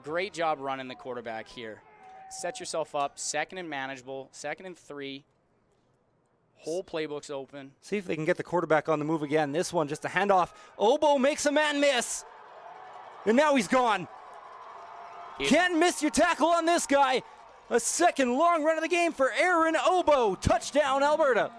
great job running the quarterback here. Set yourself up, second and manageable, second and 3. Whole playbook's open. See if they can get the quarterback on the move again. This one, just a handoff. Obo makes a man miss. And now he's gone. Can't miss your tackle on this guy. A second long run of the game for Aaron Obo. Touchdown, Alberta.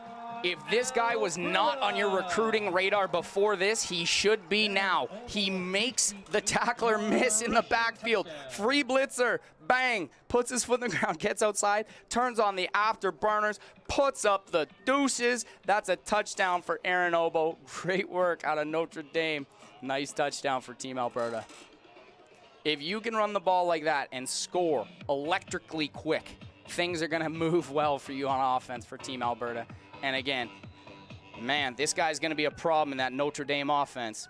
If this guy was not on your recruiting radar before this, he should be now. He makes the tackler miss in the backfield. Free blitzer, bang, puts his foot in the ground, gets outside, turns on the afterburners, puts up the deuces. That's a touchdown for Aaron Obo. Great work out of Notre Dame. Nice touchdown for Team Alberta. If you can run the ball like that and score electrically quick, things are going to move well for you on offense for Team Alberta. And again, man, this guy's going to be a problem in that Notre Dame offense.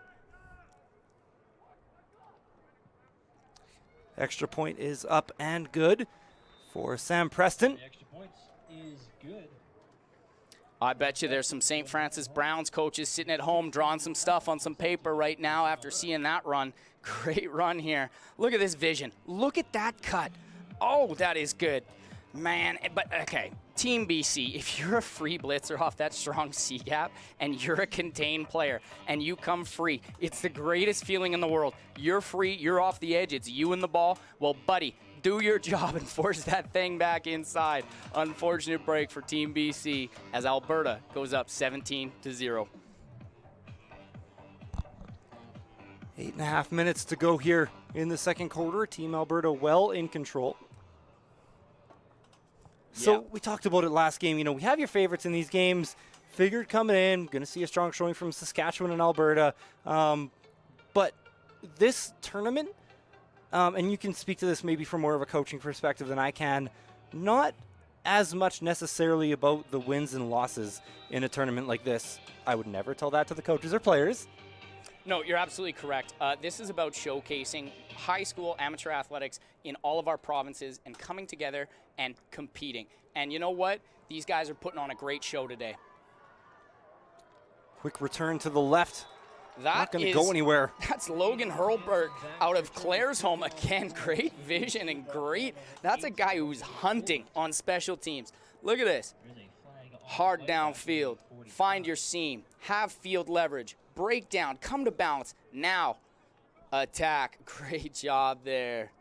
Extra point is up and good for Sam Preston. The extra points is good. I bet you there's some St. Francis Browns coaches sitting at home drawing some stuff on some paper right now after seeing that run. Great run here. Look at this vision. Look at that cut. Oh, that is good. Man, but okay, Team BC, if you're a free blitzer off that strong C gap and you're a contained player and you come free, it's the greatest feeling in the world. You're free, you're off the edge, it's you and the ball. Well, buddy, do your job and force that thing back inside. Unfortunate break for Team BC as Alberta goes up 17-0. 8.5 minutes to go here in the second quarter. Team Alberta well in control. So we talked about it last game. You know, we have your favorites in these games. Figured coming in, going to see a strong showing from Saskatchewan and Alberta. But this tournament, and you can speak to this maybe from more of a coaching perspective than I can, not as much necessarily about the wins and losses in a tournament like this. I would never tell that to the coaches or players. No, you're absolutely correct. This is about showcasing high school amateur athletics in all of our provinces and coming together and competing. And you know what? These guys are putting on a great show today. Quick return to the left. Not going to go anywhere. That's Logan Hurlbert out of Claresholm. Again, great vision and great. That's a guy who's hunting on special teams. Look at this. Hard downfield. Find your seam. Have field leverage. Break down. Come to balance. Now, attack. Great job there.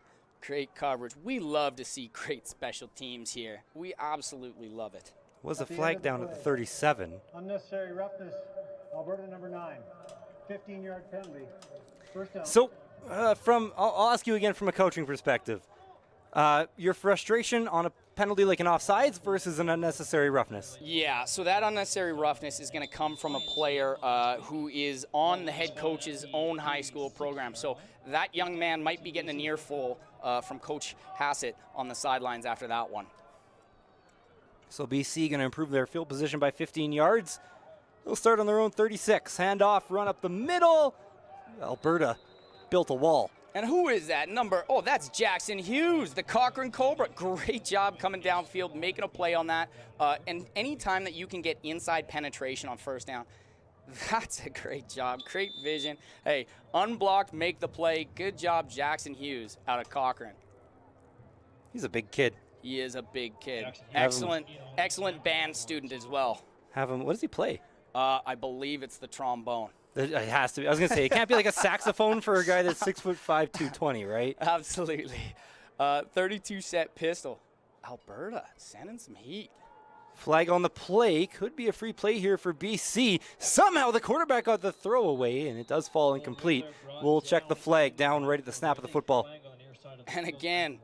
Great coverage. We love to see great special teams here. We absolutely love it. Was a flag down at the 37. Unnecessary roughness. Alberta number 9. 15-yard penalty. First down. So, I'll ask you again from a coaching perspective. Your frustration on a penalty like an offsides versus an unnecessary roughness? Yeah, so that unnecessary roughness is going to come from a player who is on the head coach's own high school program. So that young man might be getting an earful from Coach Hassett on the sidelines after that one. So BC going to improve their field position by 15 yards. They'll start on their own 36. Handoff, run up the middle. Alberta built a wall. And who is that number? Oh, that's Jackson Hughes, the Cochrane Cobra. Great job coming downfield, making a play on that. And any time that you can get inside penetration on first down, that's a great job. Great vision. Hey, unblocked, make the play. Good job, Jackson Hughes out of Cochrane. He's a big kid. He is a big kid. Excellent band student as well. What does he play? I believe it's the trombone. It has to be. I was going to say, it can't be like a saxophone for a guy that's 6'5", 220, right? Absolutely. 32 set pistol. Alberta sending some heat. Flag on the play. Could be a free play here for BC. Somehow the quarterback got the throw away, and it does fall incomplete. We'll check the flag down right at the snap of the football. And again,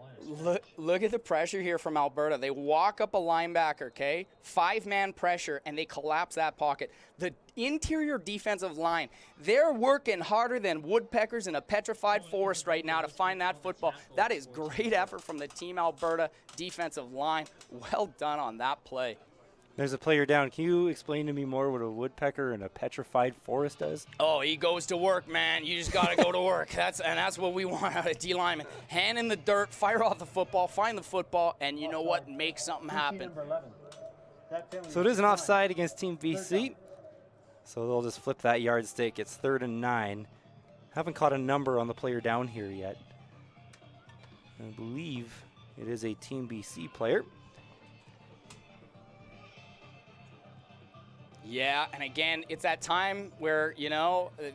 look at the pressure here from Alberta. They walk up a linebacker, okay? 5-man pressure, and they collapse that pocket. The interior defensive line, they're working harder than woodpeckers in a petrified forest right now to find that football. That is great effort from the Team Alberta defensive line. Well done on that play. There's a player down. Can you explain to me more what a woodpecker and a petrified forest does? Oh, he goes to work, man. You just got to go to work. That's what we want out of D lineman. Hand in the dirt, fire off the football, find the football, and you know what? Make something happen. So it is an offside against Team BC. So they'll just flip that yardstick. It's 3rd and 9. Haven't caught a number on the player down here yet. I believe it is a Team BC player. Yeah, and again, it's that time where,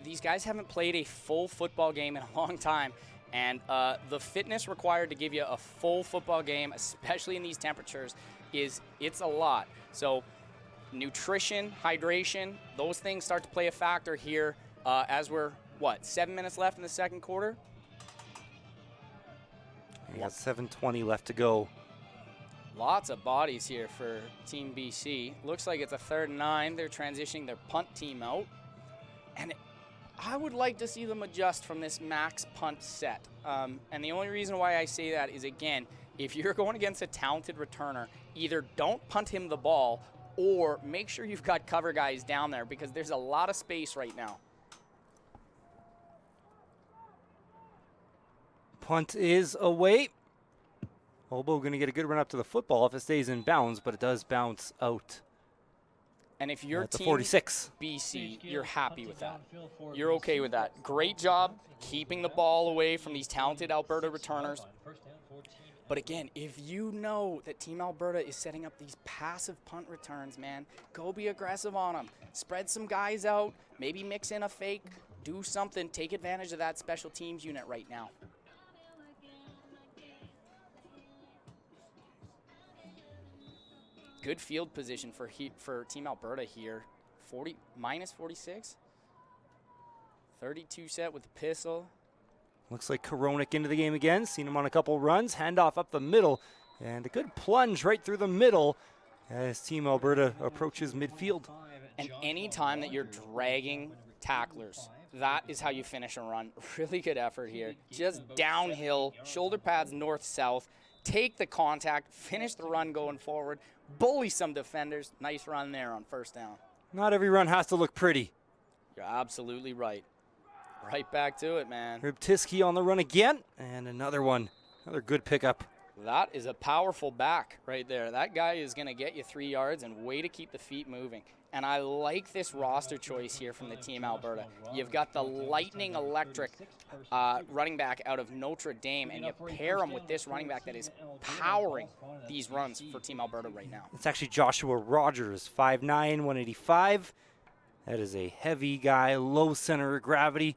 these guys haven't played a full football game in a long time. And the fitness required to give you a full football game, especially in these temperatures, it's a lot. So nutrition, hydration, those things start to play a factor here as we're, 7 minutes left in the second quarter? We got 7:20 left to go. Lots of bodies here for Team BC. Looks like it's a 3rd and 9. They're transitioning their punt team out. And I would like to see them adjust from this max punt set. And the only reason why I say that is, again, if you're going against a talented returner, either don't punt him the ball or make sure you've got cover guys down there because there's a lot of space right now. Punt is away. Obo going to get a good run up to the football if it stays in bounds, but it does bounce out. And if you're At the Team 46. BC, you're happy with that. You're okay with that. Great job keeping the ball away from these talented Alberta returners. But again, if you know that Team Alberta is setting up these passive punt returns, man, go be aggressive on them. Spread some guys out, maybe mix in a fake, do something, take advantage of that special teams unit right now. Good field position for Team Alberta here. Minus 46. 32 set with the pistol. Looks like Koronic into the game again. Seen him on a couple runs. Handoff up the middle. And a good plunge right through the middle as Team Alberta approaches midfield. And any time that you're dragging tacklers, that is how you finish a run. Really good effort here. Just downhill, shoulder pads north-south. Take the contact, finish the run going forward, bully some defenders. Nice run there on first down. Not every run has to look pretty. You're absolutely right. Right back to it, man. Rybtiski on the run again, and another one. Another good pickup. That is a powerful back right there. That guy is going to get you 3 yards and way to keep the feet moving. And I like this roster choice here from the Team Alberta. You've got the lightning electric running back out of Notre Dame, and you pair him with this running back that is powering these runs for Team Alberta right now. It's actually Joshua Rogers, 5'9", 185. That is a heavy guy, low center of gravity.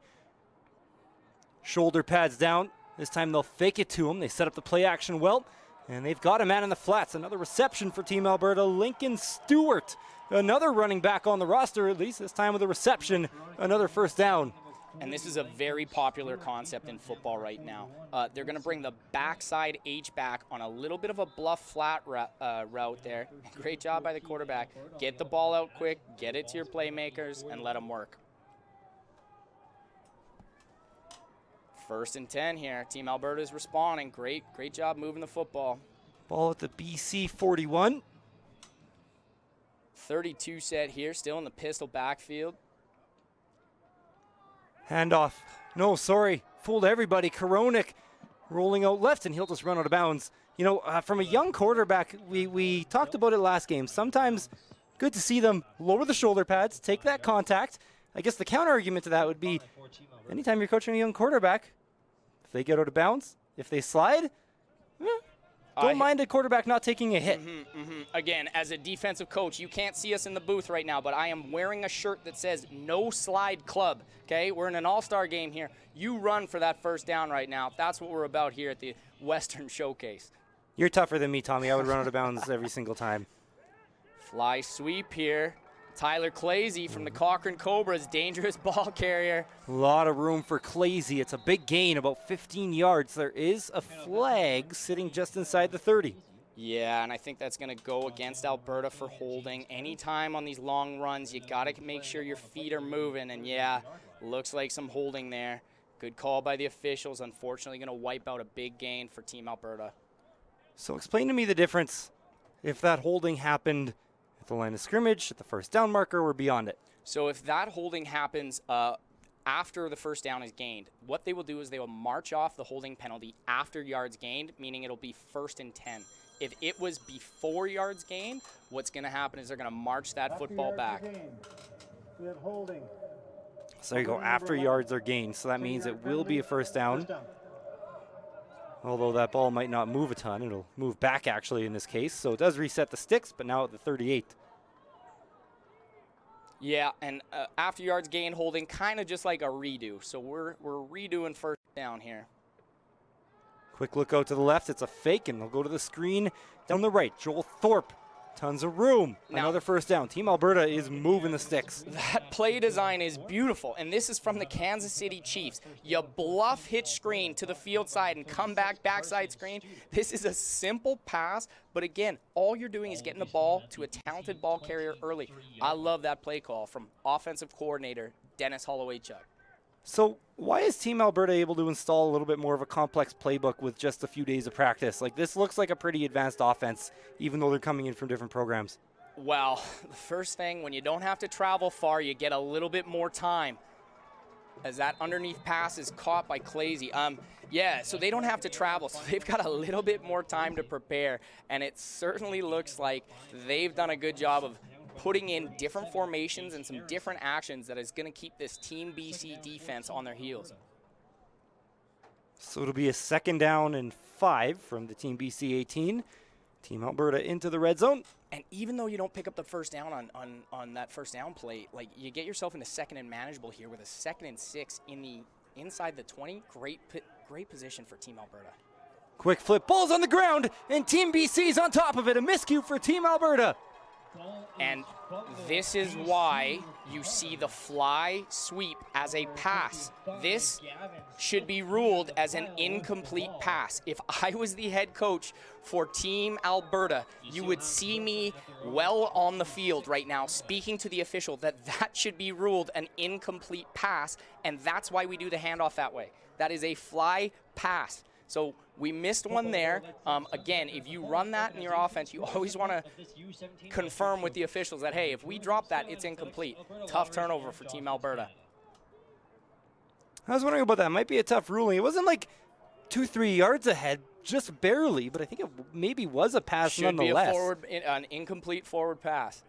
Shoulder pads down. This time they'll fake it to him. They set up the play action well, and they've got a man in the flats. Another reception for Team Alberta, Lincoln Stewart. Another running back on the roster, at least this time with a reception. Another first down. And this is a very popular concept in football right now. They're going to bring the backside H-back on a little bit of a bluff flat route there. Great job by the quarterback. Get the ball out quick, get it to your playmakers, and let them work. 1st and 10 here. Team Alberta is responding. Great job moving the football. Ball at the BC 41. 32 set here, still in the pistol backfield. Handoff. No, sorry. Fooled everybody. Koronic rolling out left, and he'll just run out of bounds. You know, from a young quarterback, we talked about it last game. Sometimes good to see them lower the shoulder pads, take that contact. I guess the counter argument to that would be anytime you're coaching a young quarterback, if they get out of bounds, if they slide, don't mind a quarterback not taking a hit. Again, as a defensive coach, you can't see us in the booth right now, but I am wearing a shirt that says no slide club, okay? We're in an all-star game here. You run for that first down right now. That's what we're about here at the Western Showcase. You're tougher than me, Tommy. I would run out of bounds every single time. Fly sweep here. Tyler Clazy from the Cochrane Cobras, dangerous ball carrier. A lot of room for Clazy. It's a big gain, about 15 yards. There is a flag sitting just inside the 30. Yeah, and I think that's going to go against Alberta for holding. Anytime on these long runs, you got to make sure your feet are moving. And yeah, looks like some holding there. Good call by the officials. Unfortunately, going to wipe out a big gain for Team Alberta. So explain to me the difference if that holding happened at the line of scrimmage, at the first down marker, or beyond it. So if that holding happens after the first down is gained, what they will do is they will march off the holding penalty after yards gained, meaning it'll be 1st and 10. If it was before yards gained, what's going to happen is they're going to march that football back. We have holding. So there you go, after yards are gained. So that means it will be a first down. Although that ball might not move a ton. It'll move back, actually, in this case. So it does reset the sticks, but now at the 38. Yeah, and after yards gained, holding kind of just like a redo. So we're redoing first down here. Quick look out to the left. It's a fake, and they'll go to the screen down the right. Joel Thorpe, tons of room. Now, another first down. Team Alberta is moving the sticks. That play design is beautiful, and this is from the Kansas City Chiefs. You bluff hitch screen to the field side and come backside screen. This is a simple pass, but again, all you're doing is getting the ball to a talented ball carrier early. I love that play call from offensive coordinator Dennis Holloway-Chuck. So why is Team Alberta able to install a little bit more of a complex playbook with just a few days of practice? Like, this looks like a pretty advanced offense, even though they're coming in from different programs. Well, the first thing, when you don't have to travel far, you get a little bit more time. As that underneath pass is caught by Clazy. Yeah, so they don't have to travel, so they've got a little bit more time to prepare, and it certainly looks like they've done a good job of putting in different formations and some different actions that is going to keep this Team BC defense on their heels. So it'll be a 2nd down and 5 from the Team BC 18. Team Alberta into the red zone. And even though you don't pick up the first down on that first down play, like, you get yourself into 2nd and manageable here with a 2nd and 6 in the inside the 20. Great position for Team Alberta. Quick flip, ball's on the ground, and Team BC's on top of it. A miscue for Team Alberta. And this is why you see the fly sweep as a pass. This should be ruled as an incomplete pass. If I was the head coach for Team Alberta, you would see me well on the field right now speaking to the official that should be ruled an incomplete pass, and that's why we do the handoff that way. That is a fly pass. So we missed one there. Again, if you run that in your offense, you always want to confirm with the officials that, hey, if we drop that, it's incomplete. Tough turnover for Team Alberta. I was wondering about that. It might be a tough ruling. It wasn't like 2-3 yards ahead, just barely, but I think it maybe was a pass nonetheless. Should be an incomplete forward pass.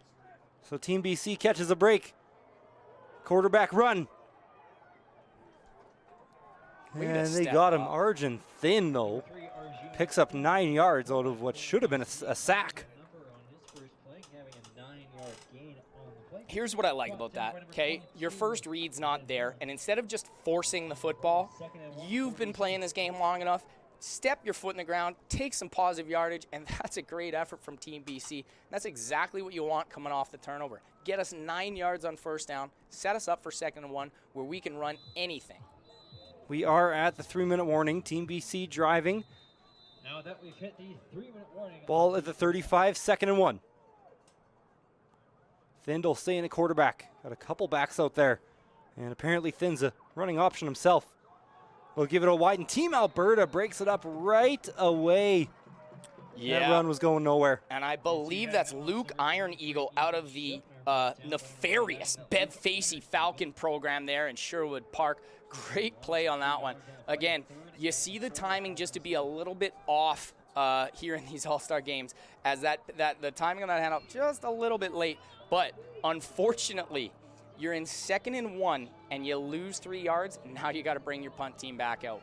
So Team BC catches a break. Quarterback run. And they got him. Arjun thin, though. Picks up 9 yards out of what should have been a sack. Here's what I like about that, okay? Your first read's not there, and instead of just forcing the football, you've been playing this game long enough, step your foot in the ground, take some positive yardage, and that's a great effort from Team BC. That's exactly what you want coming off the turnover. Get us 9 yards on first down, set us up for 2nd and 1 where we can run anything. We are at the 3-minute warning. Team BC driving. Now that we've hit the 3-minute warning. Ball at the 35, 2nd and 1. Thindle staying at quarterback. Got a couple backs out there. And apparently Thin's a running option himself. We'll give it a wide, and Team Alberta breaks it up right away. Yeah. That run was going nowhere. And I believe that's Luke Iron Eagle out of the nefarious Bev Facey Falcon program there in Sherwood Park. Great play on that one. Again, you see the timing just to be a little bit off here in these All-Star games, as the timing on that handoff just a little bit late. But unfortunately, you're in 2nd and 1 and you lose 3 yards. Now you got to bring your punt team back out.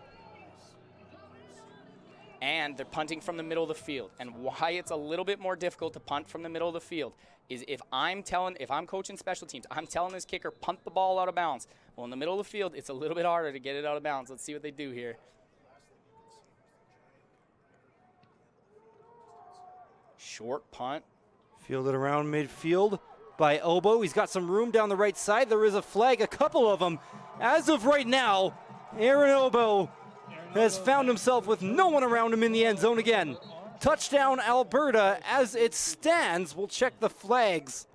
And they're punting from the middle of the field. And why it's a little bit more difficult to punt from the middle of the field is if I'm coaching special teams, I'm telling this kicker, punt the ball out of bounds. Well, in the middle of the field, it's a little bit harder to get it out of bounds. Let's see what they do here. Short punt. Fielded around midfield by Obo. He's got some room down the right side. There is a flag, a couple of them. As of right now, Aaron Obo has found himself with no one around him in the end zone again. Touchdown Alberta. As it stands, we'll check the flags.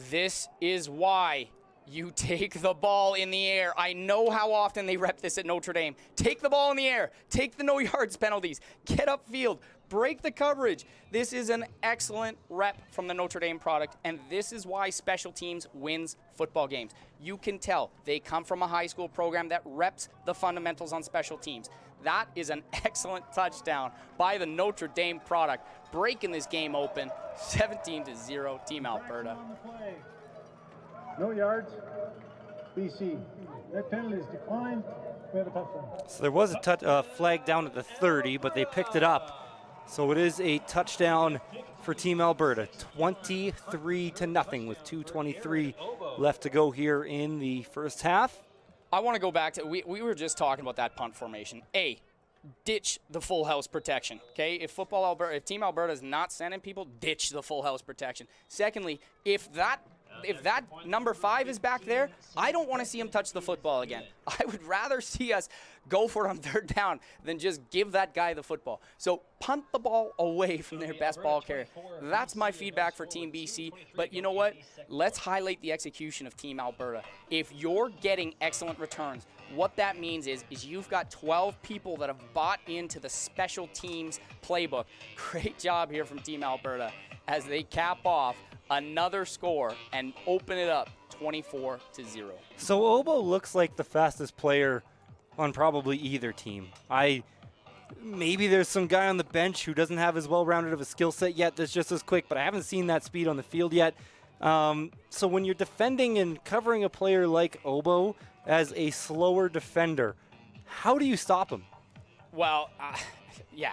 This is why you take the ball in the air. I know how often they rep this at Notre Dame. Take the ball in the air. Take the no yards penalties. Get upfield. break the coverage. This is an excellent rep from the Notre Dame product, and this is why special teams wins football games. You can tell they come from a high school program that reps the fundamentals on special teams. That is an excellent touchdown by the Notre Dame product, breaking this game open, 17-0, Team Alberta. No yards, BC. That penalty is declined. We have a touchdown. So there was a flag down at the 30, but they picked it up. So it is a touchdown for Team Alberta, 23-0 with 2:23 left to go here in the first half. I want to go back to, we were just talking about that punt formation. Ditch the full house protection, okay? If Team Alberta is not sending people, ditch the full house protection. Secondly, if that number 5 is back there, I don't want to see him touch the football again. I would rather see us go for it on third down than just give that guy the football. So punt the ball away from their best ball carrier. That's my feedback for Team BC. But you know what? Let's highlight the execution of Team Alberta. If you're getting excellent returns, what that means is you've got 12 people that have bought into the special teams playbook. Great job here from Team Alberta as they cap off another score and open it up 24-0. So Obo looks like the fastest player on probably either team. Maybe there's some guy on the bench who doesn't have as well-rounded of a skill set yet that's just as quick, but I haven't seen that speed on the field yet. So when you're defending and covering a player like Obo as a slower defender, how do you stop him? Well, yeah.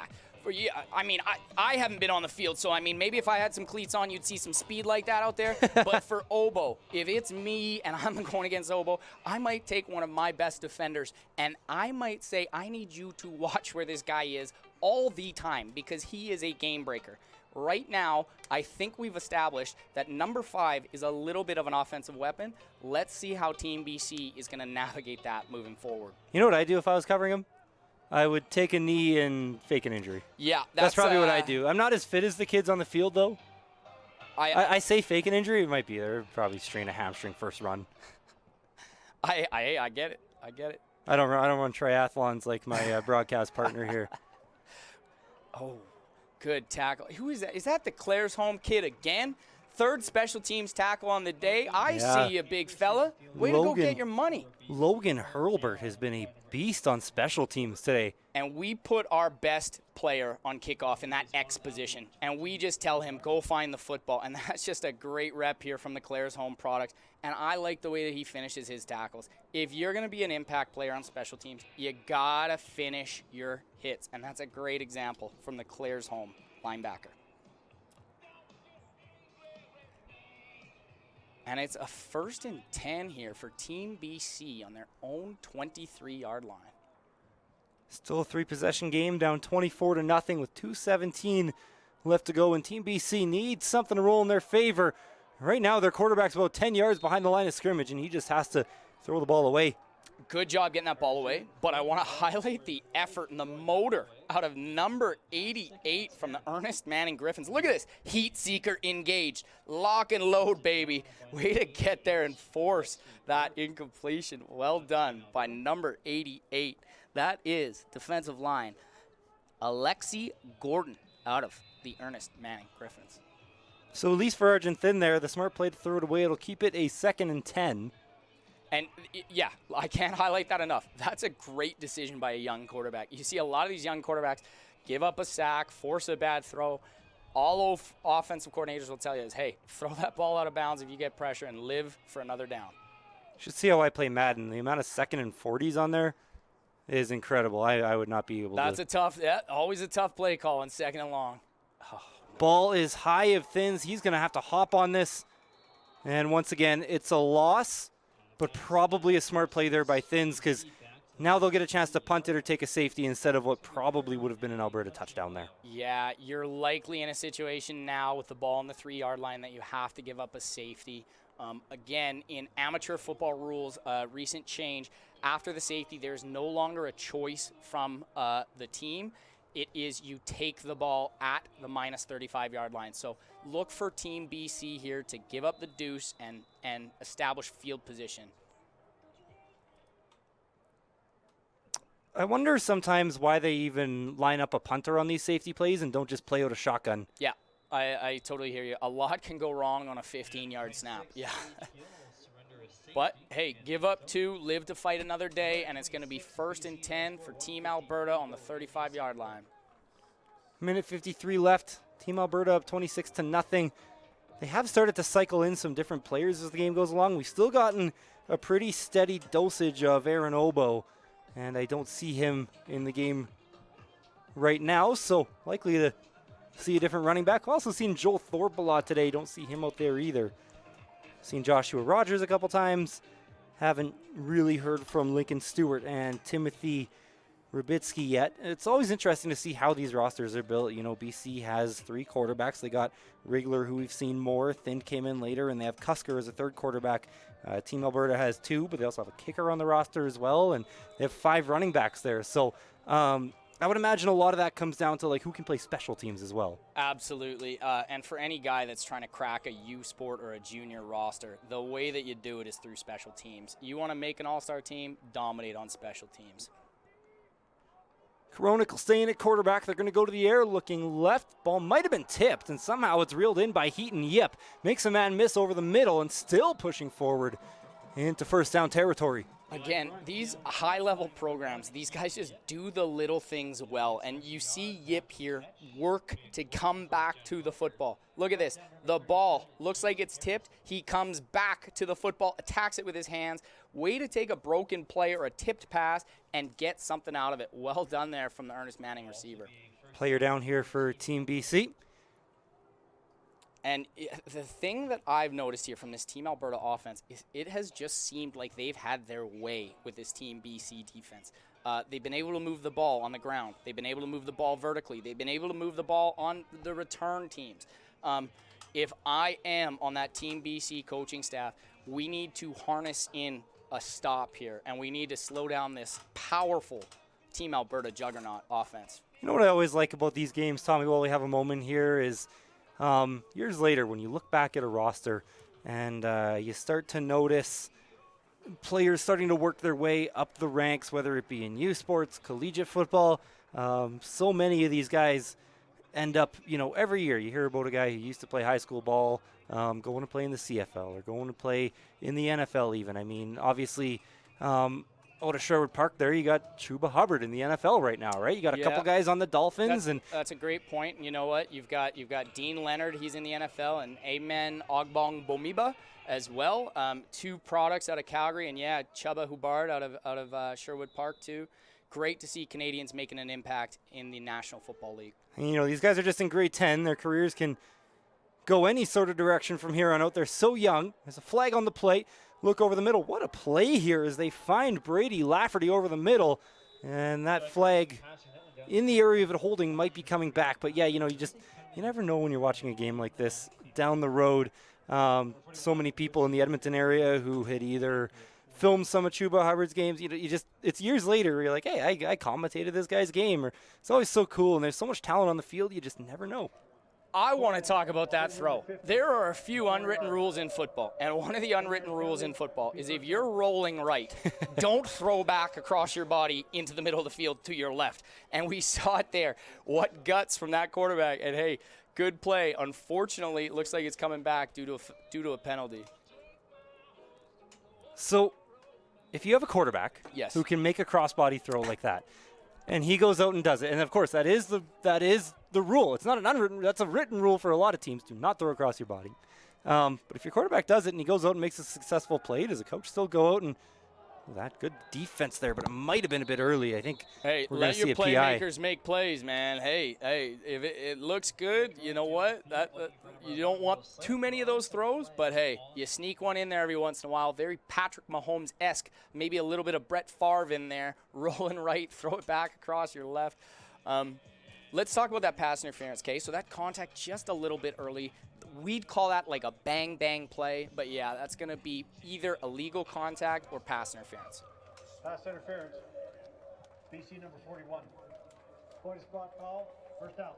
I haven't been on the field, so maybe if I had some cleats on, you'd see some speed like that out there. But for Obo, if it's me and I'm going against Obo, I might take one of my best defenders, and I might say, I need you to watch where this guy is all the time because he is a game breaker. Right now, I think we've established that number 5 is a little bit of an offensive weapon. Let's see how Team BC is going to navigate that moving forward. You know what I'd do if I was covering him? I would take a knee and fake an injury. Yeah, that's probably what I do. I'm not as fit as the kids on the field, though. I say fake an injury. It might be they're probably strain a hamstring first run. I get it. I get it. I don't run triathlons like my broadcast partner here. Oh, good tackle. Who is that? Is that the Claire's home kid again? Third special teams tackle on the day. I see you, big fella. Way to go get your money. Logan Hurlbert has been a beast on special teams today. And we put our best player on kickoff in that X position. And we just tell him, go find the football. And that's just a great rep here from the Claire's home product. And I like the way that he finishes his tackles. If you're going to be an impact player on special teams, you got to finish your hits. And that's a great example from the Claire's home linebacker. And it's a 1st and 10 here for Team BC on their own 23-yard line. Still a 3-possession game, down 24-0 with 2:17 left to go. And Team BC needs something to roll in their favor. Right now, their quarterback's about 10 yards behind the line of scrimmage, and he just has to throw the ball away. Good job getting that ball away, but I want to highlight the effort and the motor out of number 88 from the Ernest Manning Griffins. Look at this. Heat seeker engaged. Lock and load, baby. Way to get there and force that incompletion. Well done by number 88. That is defensive line Alexi Gordon out of the Ernest Manning Griffins. So at least for Argentine there, the smart play to throw it away. It'll keep it a 2nd and 10. And, yeah, I can't highlight that enough. That's a great decision by a young quarterback. You see a lot of these young quarterbacks give up a sack, force a bad throw. All offensive coordinators will tell you is, hey, throw that ball out of bounds if you get pressure and live for another down. You should see how I play Madden. The amount of 2nd and 40s on there is incredible. I would not be able to. Always a tough play call in 2nd and long. Oh. Ball is high of Thins. He's going to have to hop on this. And once again, it's a loss, but probably a smart play there by Thins because now they'll get a chance to punt it or take a safety instead of what probably would have been an Alberta touchdown there. Yeah, you're likely in a situation now with the ball on the 3-yard line that you have to give up a safety. Again, in amateur football rules, recent change, after the safety, there's no longer a choice from the team. It is you take the ball at the minus 35-yard line. So look for Team BC here to give up the deuce and establish field position. I wonder sometimes why they even line up a punter on these safety plays and don't just play out a shotgun. Yeah, I totally hear you. A lot can go wrong on a 15-yard snap. Yeah. But, hey, give up 2, live to fight another day, and it's going to be 1st and 10 for Team Alberta on the 35-yard line. Minute 53 left. Team Alberta up 26-0. They have started to cycle in some different players as the game goes along. We've still gotten a pretty steady dosage of Aaron Obo, and I don't see him in the game right now, so likely to see a different running back. I've also seen Joel Thorpe a lot today. Don't see him out there either. Seen Joshua Rogers a couple times. Haven't really heard from Lincoln Stewart and Timothy Rubitsky yet. It's always interesting to see how these rosters are built. You know, BC has 3 quarterbacks. They got Rigler, who we've seen more. Thind came in later, and they have Cusker as a 3rd quarterback. Team Alberta has 2, but they also have a kicker on the roster as well, and they have 5 running backs there. So I would imagine a lot of that comes down to like who can play special teams as well. Absolutely. And for any guy that's trying to crack a U Sport or a junior roster, the way that you do it is through special teams. You want to make an all-star team, dominate on special teams. Chronicle staying at quarterback. They're going to go to the air looking left. Ball might have been tipped, and somehow it's reeled in by Heaton Yip. Makes a man miss over the middle and still pushing forward into first down territory. Again, these high-level programs, these guys just do the little things well, and you see Yip here work to come back to the football. Look at this. The ball looks like it's tipped. He comes back to the football, attacks it with his hands. Way to take a broken play or a tipped pass and get something out of it. Well done there from the Ernest Manning receiver. Player down here for Team BC. And the thing that I've noticed here from this Team Alberta offense is it has just seemed like they've had their way with this Team BC defense. They've been able to move the ball on the ground. They've been able to move the ball vertically. They've been able to move the ball on the return teams. If I am on that Team BC coaching staff, we need to harness in a stop here, and we need to slow down this powerful Team Alberta juggernaut offense. You know what I always like about these games, Tommy, while we have a moment here is years later when you look back at a roster and you start to notice players starting to work their way up the ranks, whether it be in youth sports, collegiate football. So many of these guys end up, you know, every year you hear about a guy who used to play high school ball going to play in the CFL or going to play in the NFL even. I mean, obviously, out of Sherwood Park there, you got Chuba Hubbard in the NFL right now, right? You got a couple guys on the Dolphins. That's a great point. And you know what? You've got Dean Leonard, he's in the NFL, and Amen Ogbong Bomiba as well. 2 products out of Calgary, and yeah, Chuba Hubbard out of Sherwood Park too. Great to see Canadians making an impact in the National Football League. And, you know, these guys are just in grade 10. Their careers can go any sort of direction from here on out. They're so young. There's a flag on the plate. Look over the middle. What a play here as they find Brady Lafferty over the middle. And that flag in the area of it holding might be coming back. But, yeah, you know, you never know when you're watching a game like this down the road. So many people in the Edmonton area who had either filmed some of Chuba Hubbard's games. It's years later where you're like, hey, I commentated this guy's game. Or it's always so cool, and there's so much talent on the field, you just never know. I want to talk about that throw. There are a few unwritten rules in football, and one of the unwritten rules in football is if you're rolling right, don't throw back across your body into the middle of the field to your left. And we saw it there. What guts from that quarterback. And, hey, good play. Unfortunately, it looks like it's coming back due to a penalty. So if you have a quarterback Yes. who can make a crossbody throw like that, and he goes out and does it, and of course that is the rule. It's not an unwritten. That's a written rule for a lot of teams. Do not throw across your body. But if your quarterback does it and he goes out and makes a successful play, does the coach still go out and that good defense there? But it might have been a bit early. I think. Hey, we're going let to see your a PI. playmakers make plays, man. Hey, if it looks good, you know what? That you don't want too many of those throws, but hey, you sneak one in there every once in a while. Very Patrick Mahomes-esque. Maybe a little bit of Brett Favre in there. Rolling right, throw it back across your left. Let's talk about that pass interference, okay? So that contact just a little bit early. We'd call that like a bang-bang play, but yeah, that's going to be either illegal contact or pass interference. Pass interference. BC number 41. Point of spot foul. First down.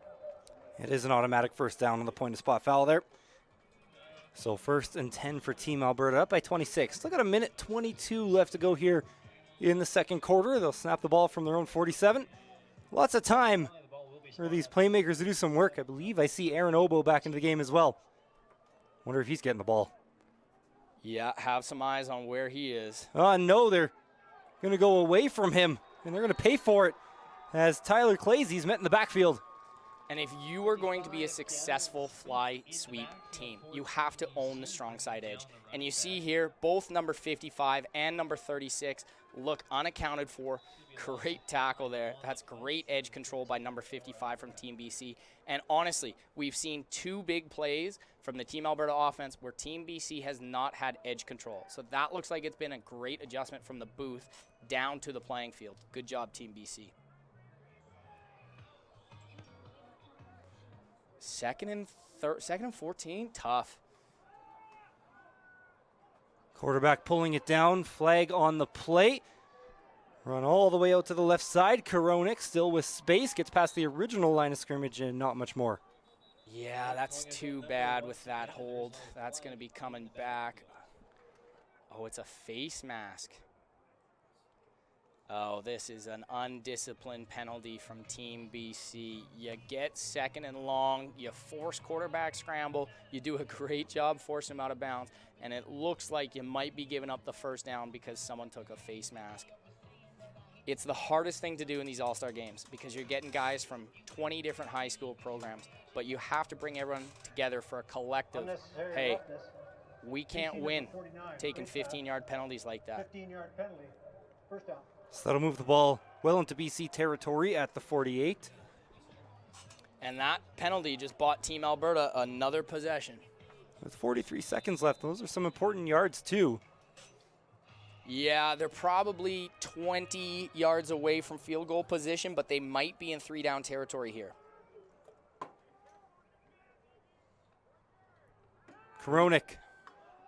It is an automatic first down on the point of spot foul there. So 1st and 10 for Team Alberta, up by 26. Still got a minute 22 left to go here in the second quarter. They'll snap the ball from their own 47. Lots of time for these playmakers to do some work. I believe I see Aaron Obo back into the game as well. Wonder if he's getting the ball. Yeah, have some eyes on where he is. Oh, no, they're going to go away from him, and they're going to pay for it as Tyler Clazy's met in the backfield. And if you are going to be a successful fly sweep team, you have to own the strong side edge. And you see here, both number 55 and number 36 look unaccounted for. Great tackle there. That's great edge control by number 55 from Team BC. And honestly, we've seen two big plays from the Team Alberta offense where Team BC has not had edge control. So that looks like it's been a great adjustment from the booth down to the playing field. Good job, Team BC. Second and 14, tough. Quarterback pulling it down, flag on the plate. Run all the way out to the left side. Koronic still with space, gets past the original line of scrimmage and not much more. Yeah, that's too bad with that hold. That's going to be coming back. Oh, it's a face mask. Oh, this is an undisciplined penalty from Team BC. You get second and long, you force quarterback scramble, you do a great job forcing him out of bounds, and it looks like you might be giving up the first down because someone took a face mask. It's the hardest thing to do in these all-star games because you're getting guys from 20 different high school programs, but you have to bring everyone together for a collective, hey, we can't win taking 15-yard penalties like that. 15-yard penalty, first down. So that'll move the ball well into BC territory at the 48. And that penalty just bought Team Alberta another possession. With 43 seconds left, those are some important yards too. Yeah, they're probably 20 yards away from field goal position, but they might be in 3-down territory here. Koronic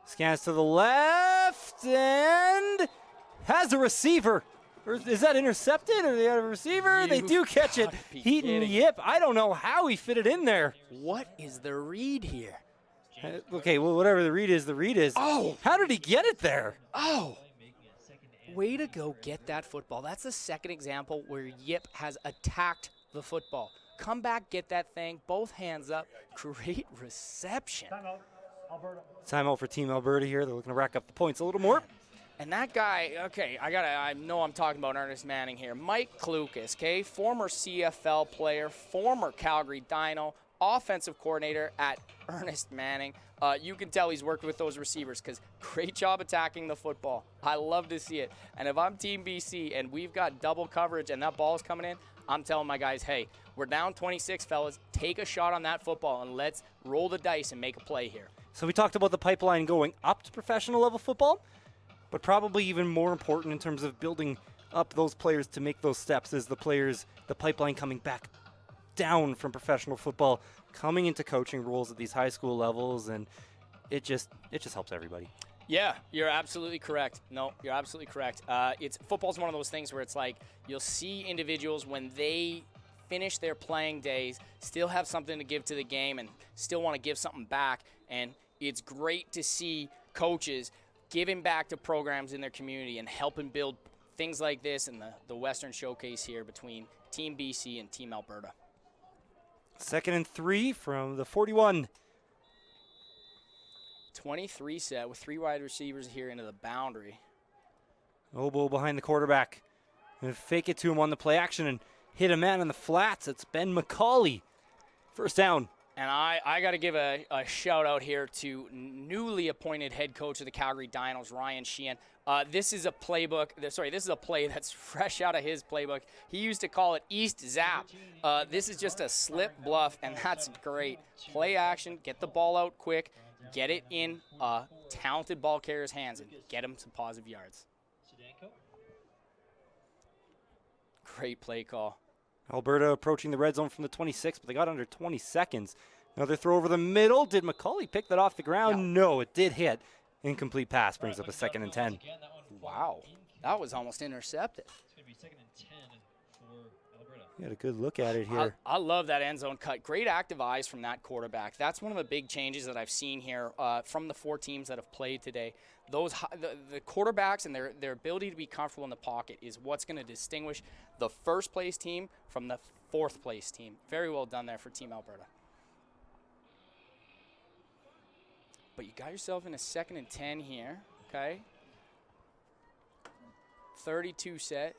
scans to the left and has a receiver. Or is that intercepted, or they have a receiver? They do catch it. Heaton Yip, I don't know how he fit it in there. What is the read here? Okay, well, whatever the read is, the read is. Oh! How did he get it there? Oh! Way to go get that football. That's the second example where Yip has attacked the football. Come back, get that thing, both hands up. Great reception. Timeout, Alberta. Timeout for Team Alberta here. They're looking to rack up the points a little more. And that guy, okay, I know I'm talking about Ernest Manning here. Mike Klukas, okay, former CFL player, former Calgary Dino, offensive coordinator at Ernest Manning. You can tell he's worked with those receivers because great job attacking the football. I love to see it. And if I'm Team BC and we've got double coverage and that ball's coming in, I'm telling my guys, hey, we're down 26, fellas. Take a shot on that football and let's roll the dice and make a play here. So we talked about the pipeline going up to professional level football, but probably even more important in terms of building up those players to make those steps is the pipeline coming back down from professional football, coming into coaching roles at these high school levels, and it just helps everybody. Yeah, you're absolutely correct. No, you're absolutely correct. Football's one of those things where it's like you'll see individuals when they finish their playing days still have something to give to the game and still want to give something back, and it's great to see coaches giving back to programs in their community and helping build things like this and the Western Showcase here between Team BC and Team Alberta. 2nd and 3 from the 41. 23 set with 3 wide receivers here into the boundary. Obo behind the quarterback. Gonna fake it to him on the play action and hit a man in the flats. It's Ben McCauley. First down. And I got to give a shout out here to newly appointed head coach of the Calgary Dinos, Ryan Sheehan. This is a this is a play that's fresh out of his playbook. He used to call it East Zap. This is just a slip bluff, and that's great. Play action, get the ball out quick, get it in a talented ball carrier's hands, and get him some positive yards. Great play call. Alberta approaching the red zone from the 26, but they got under 20 seconds. Another throw over the middle. Did McCauley pick that off the ground? Yeah. No, it did hit. Incomplete pass brings up a 2nd and 10. Wow, that was almost intercepted. It's going to be 2nd and 10 for Alberta. You had a good look at it here. I love that end zone cut. Great active eyes from that quarterback. That's one of the big changes that I've seen here from the 4 teams that have played today. The quarterbacks and their ability to be comfortable in the pocket is what's going to distinguish the first place team from the 4th place team. Very well done there for Team Alberta. But you got yourself in a 2nd and 10 here, okay? 32 set.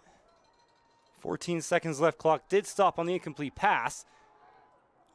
14 seconds left. Clock did stop on the incomplete pass.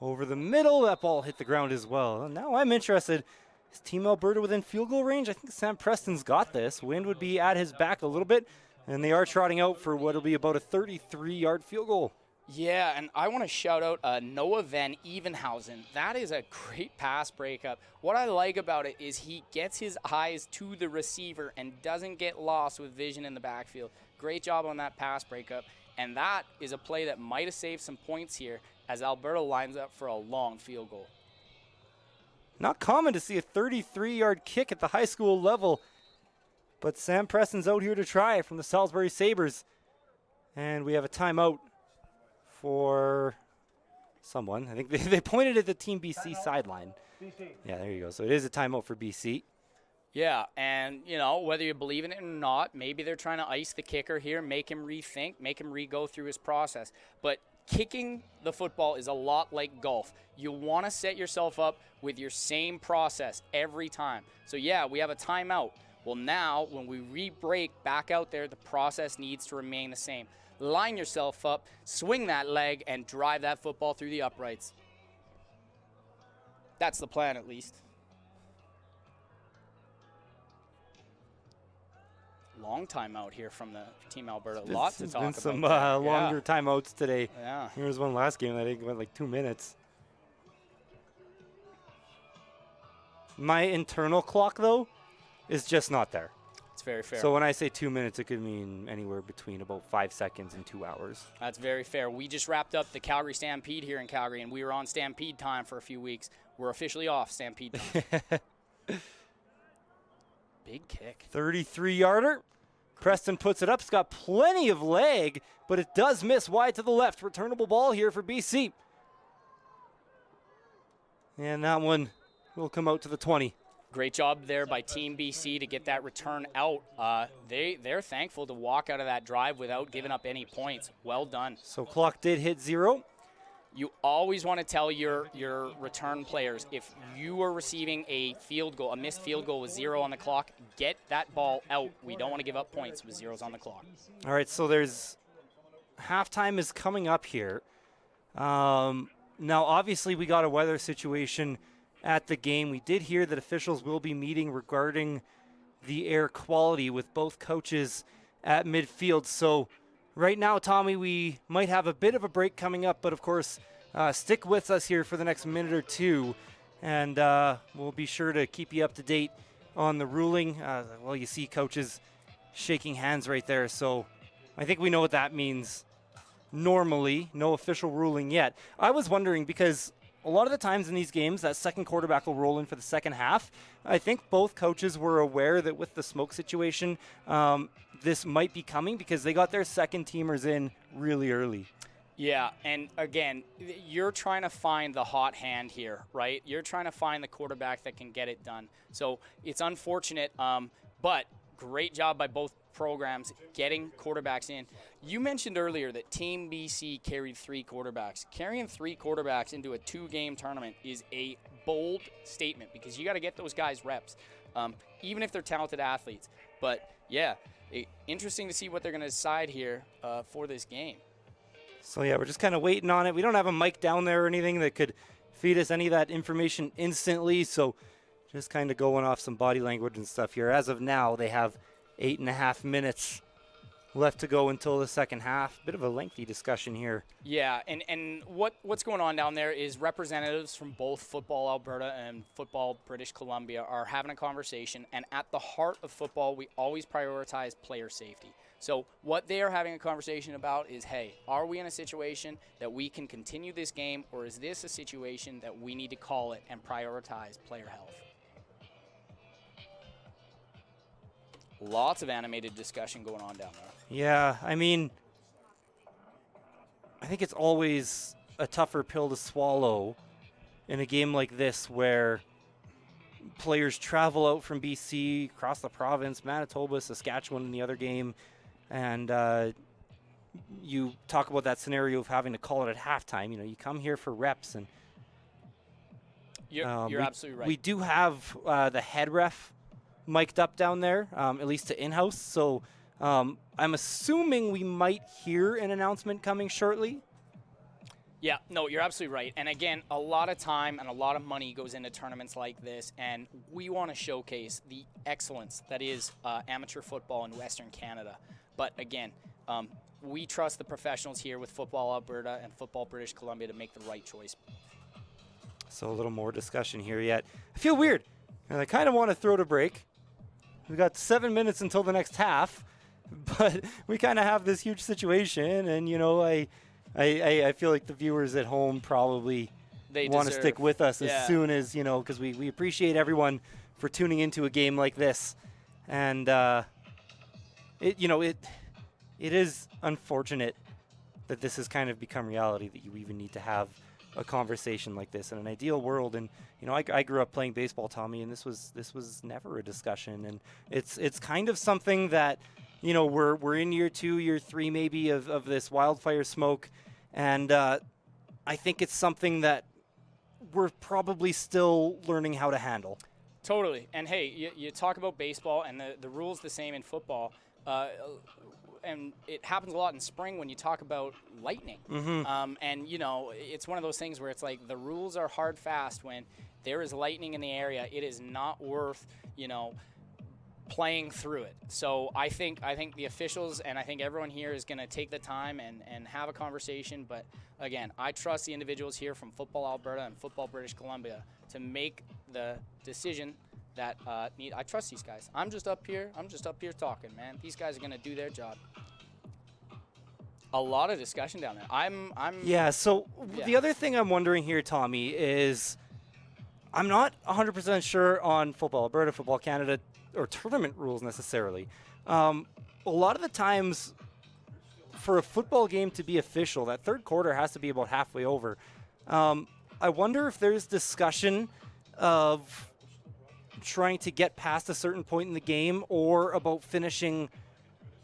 Over the middle, that ball hit the ground as well. Now I'm interested. Is Team Alberta within field goal range? I think Sam Preston's got this. Wind would be at his back a little bit, and they are trotting out for what will be about a 33-yard field goal. Yeah, and I want to shout out Noah Van Evenhausen. That is a great pass breakup. What I like about it is he gets his eyes to the receiver and doesn't get lost with vision in the backfield. Great job on that pass breakup. And that is a play that might have saved some points here as Alberta lines up for a long field goal. Not common to see a 33-yard kick at the high school level, but Sam Preston's out here to try it from the Salisbury Sabres. And we have a timeout for someone. I think they pointed at the Team BC sideline. Yeah, there you go. So it is a timeout for BC. Yeah, and, you know, whether you believe in it or not, maybe they're trying to ice the kicker here, make him rethink, make him re-go through his process. But kicking the football is a lot like golf. You want to set yourself up with your same process every time. So, yeah, we have a timeout. Well, now, when we re-break back out there, the process needs to remain the same. Line yourself up, swing that leg, and drive that football through the uprights. That's the plan, at least. Long timeout here from the Team Alberta. A lot to talk about. There's been some longer timeouts today. Yeah. Here was one last game that I think went like 2 minutes. My internal clock, though, is just not there. It's very fair. So when I say 2 minutes, it could mean anywhere between about 5 seconds and 2 hours. That's very fair. We just wrapped up the Calgary Stampede here in Calgary, and we were on Stampede time for a few weeks. We're officially off Stampede time. Big kick. 33-yarder. Preston puts it up. It's got plenty of leg, but it does miss wide to the left. Returnable ball here for BC. And that one will come out to the 20. Great job there by Team BC to get that return out. They're thankful to walk out of that drive without giving up any points. Well done. So clock did hit 0. You always want to tell your return players, if you are receiving a field goal, a missed field goal with 0 on the clock, get that ball out. We don't want to give up points with 0s on the clock. All right, so there's halftime is coming up here. Now, obviously, we got a weather situation at the game. We did hear that officials will be meeting regarding the air quality with both coaches at midfield. So right now, Tommy, we might have a bit of a break coming up, but of course, stick with us here for the next minute or two, and we'll be sure to keep you up to date on the ruling. Well, you see coaches shaking hands right there, so I think we know what that means. Normally, no official ruling yet. I was wondering, because a lot of the times in these games, that second quarterback will roll in for the second half. I think both coaches were aware that with the smoke situation, this might be coming because they got their second teamers in really early. Yeah, and again, you're trying to find the hot hand here, right? You're trying to find the quarterback that can get it done. So it's unfortunate, but great job by both programs getting quarterbacks in. You mentioned earlier that Team BC carried 3 quarterbacks. Carrying 3 quarterbacks into a 2-game tournament is a bold statement because you got to get those guys reps, even if they're talented athletes. But yeah, interesting to see what they're going to decide here for this game. So yeah, we're just kind of waiting on it. We don't have a mic down there or anything that could feed us any of that information instantly. So just kind of going off some body language and stuff here. As of now, they have 8.5 minutes left to go until the second half. Bit of a lengthy discussion here. Yeah, and what's going on down there is representatives from both Football Alberta and Football British Columbia are having a conversation, and at the heart of football, we always prioritize player safety. So what they are having a conversation about is, hey, are we in a situation that we can continue this game, or is this a situation that we need to call it and prioritize player health? Lots of animated discussion going on down there. Yeah, I mean, think it's always a tougher pill to swallow in a game like this where players travel out from BC, across the province, Manitoba, Saskatchewan in the other game, and you talk about that scenario of having to call it at halftime. You know, you come here for reps, and You're absolutely right. we do have the head ref mic'd up down there, at least to in-house, so I'm assuming we might hear an announcement coming shortly. Yeah, no, you're absolutely right. And again, a lot of time and a lot of money goes into tournaments like this, and we want to showcase the excellence that is amateur football in Western Canada. But again, we trust the professionals here with Football Alberta and Football British Columbia to make the right choice. So a little more discussion here yet. I feel weird, and I kind of want to throw to break. We've got 7 minutes until the next half, but we kind of have this huge situation, and, you know, I feel like the viewers at home probably want to stick with us as soon as, you know, because we appreciate everyone for tuning into a game like this. And, it is unfortunate that this has kind of become reality, that you even need to have a conversation like this in an ideal world. And, you know, I grew up playing baseball, Tommy, and this was never a discussion. And it's kind of something that, you know, we're in year 2, year 3 maybe of this wildfire smoke, and I think it's something that we're probably still learning how to handle. Totally. And hey, you talk about baseball, and the rule's the same in football, and it happens a lot in spring when you talk about lightning. And, you know, it's one of those things where it's like the rules are hard fast. When there is lightning in the area, it is not worth, you know, playing through it. So I think the officials and I think everyone here is going to take the time and have a conversation. But again, I trust the individuals here from Football Alberta and Football British Columbia to make the decision that I trust these guys. I'm just up here talking, man. These guys are going to do their job. A lot of discussion down there. Yeah, so the other thing I'm wondering here, Tommy, is I'm not 100% sure on Football Alberta, Football Canada, or tournament rules necessarily. A lot of the times for a football game to be official, that third quarter has to be about halfway over. I wonder if there's discussion of trying to get past a certain point in the game or about finishing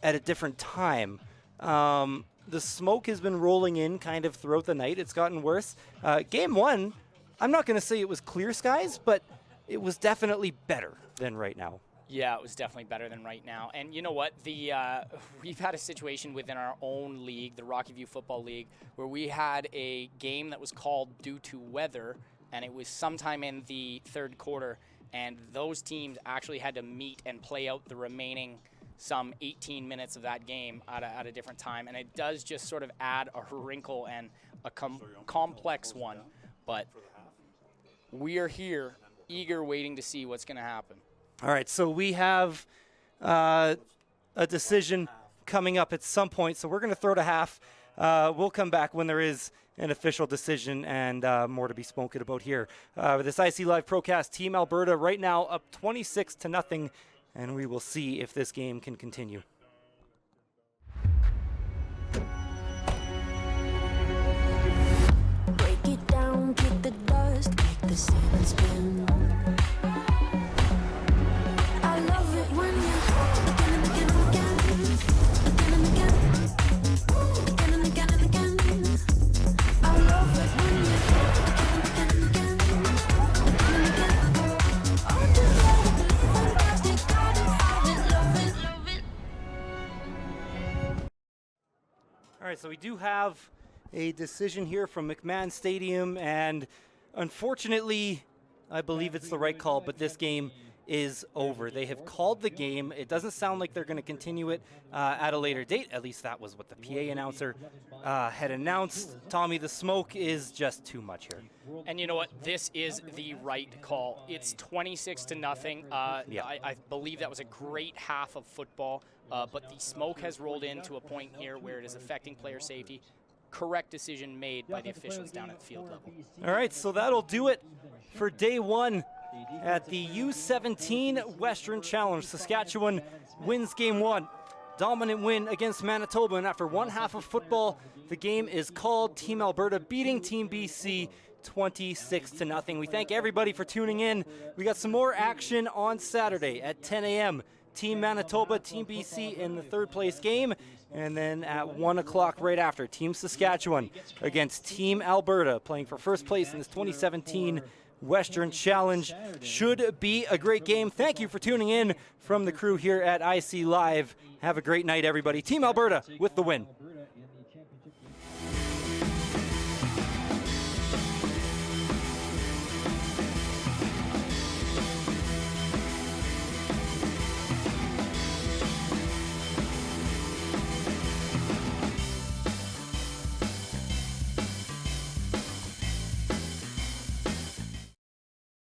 at a different time. The smoke has been rolling in kind of throughout the night. It's gotten worse. Game 1, I'm not going to say it was clear skies, but it was definitely better than right now. Yeah, it was definitely better than right now. And you know what? We've had a situation within our own league, the Rocky View Football League, where we had a game that was called due to weather, and it was sometime in the third quarter, and those teams actually had to meet and play out the remaining some 18 minutes of that game at a different time. And it does just sort of add a wrinkle and a complex one. But we are here, eager, waiting to see what's going to happen. All right, so we have a decision coming up at some point, so we're going to throw to half. We'll come back when there is an official decision and more to be spoken about here. With this IC Live Procast, Team Alberta right now up 26-0, and we will see if this game can continue. Break it down, kick the dust, make the sand spin. I love it when you again and again and again, again and again, again and again and again. I love it when you again and again, again and again. Oh, just let it be fantastic, gotta have it, love it, love it. All right, so we do have a decision here from McMahon Stadium, and unfortunately, I believe it's the right call, but this game is over. They have called the game. It doesn't sound like they're going to continue it at a later date. At least that was what the PA announcer had announced. Tommy, the smoke is just too much here. And you know what? This is the right call. It's 26-0. I believe that was a great half of football, but the smoke has rolled in to a point here where it is affecting player safety. Correct decision made by the officials down at the field level. All right, so that'll do it for day 1 at the U17 Western Challenge. Saskatchewan wins game 1, dominant win against Manitoba, and after one half of football, the game is called. Team Alberta beating Team BC 26-0. We thank everybody for tuning in. We got some more action on Saturday at 10 a.m. Team Manitoba, Team BC in the third place game, and then at 1 o'clock right after, Team Saskatchewan against Team Alberta, playing for first place in this 2017 Western Challenge. Should be a great game. Thank you for tuning in from the crew here at IC Live. Have a great night, everybody. Team Alberta with the win.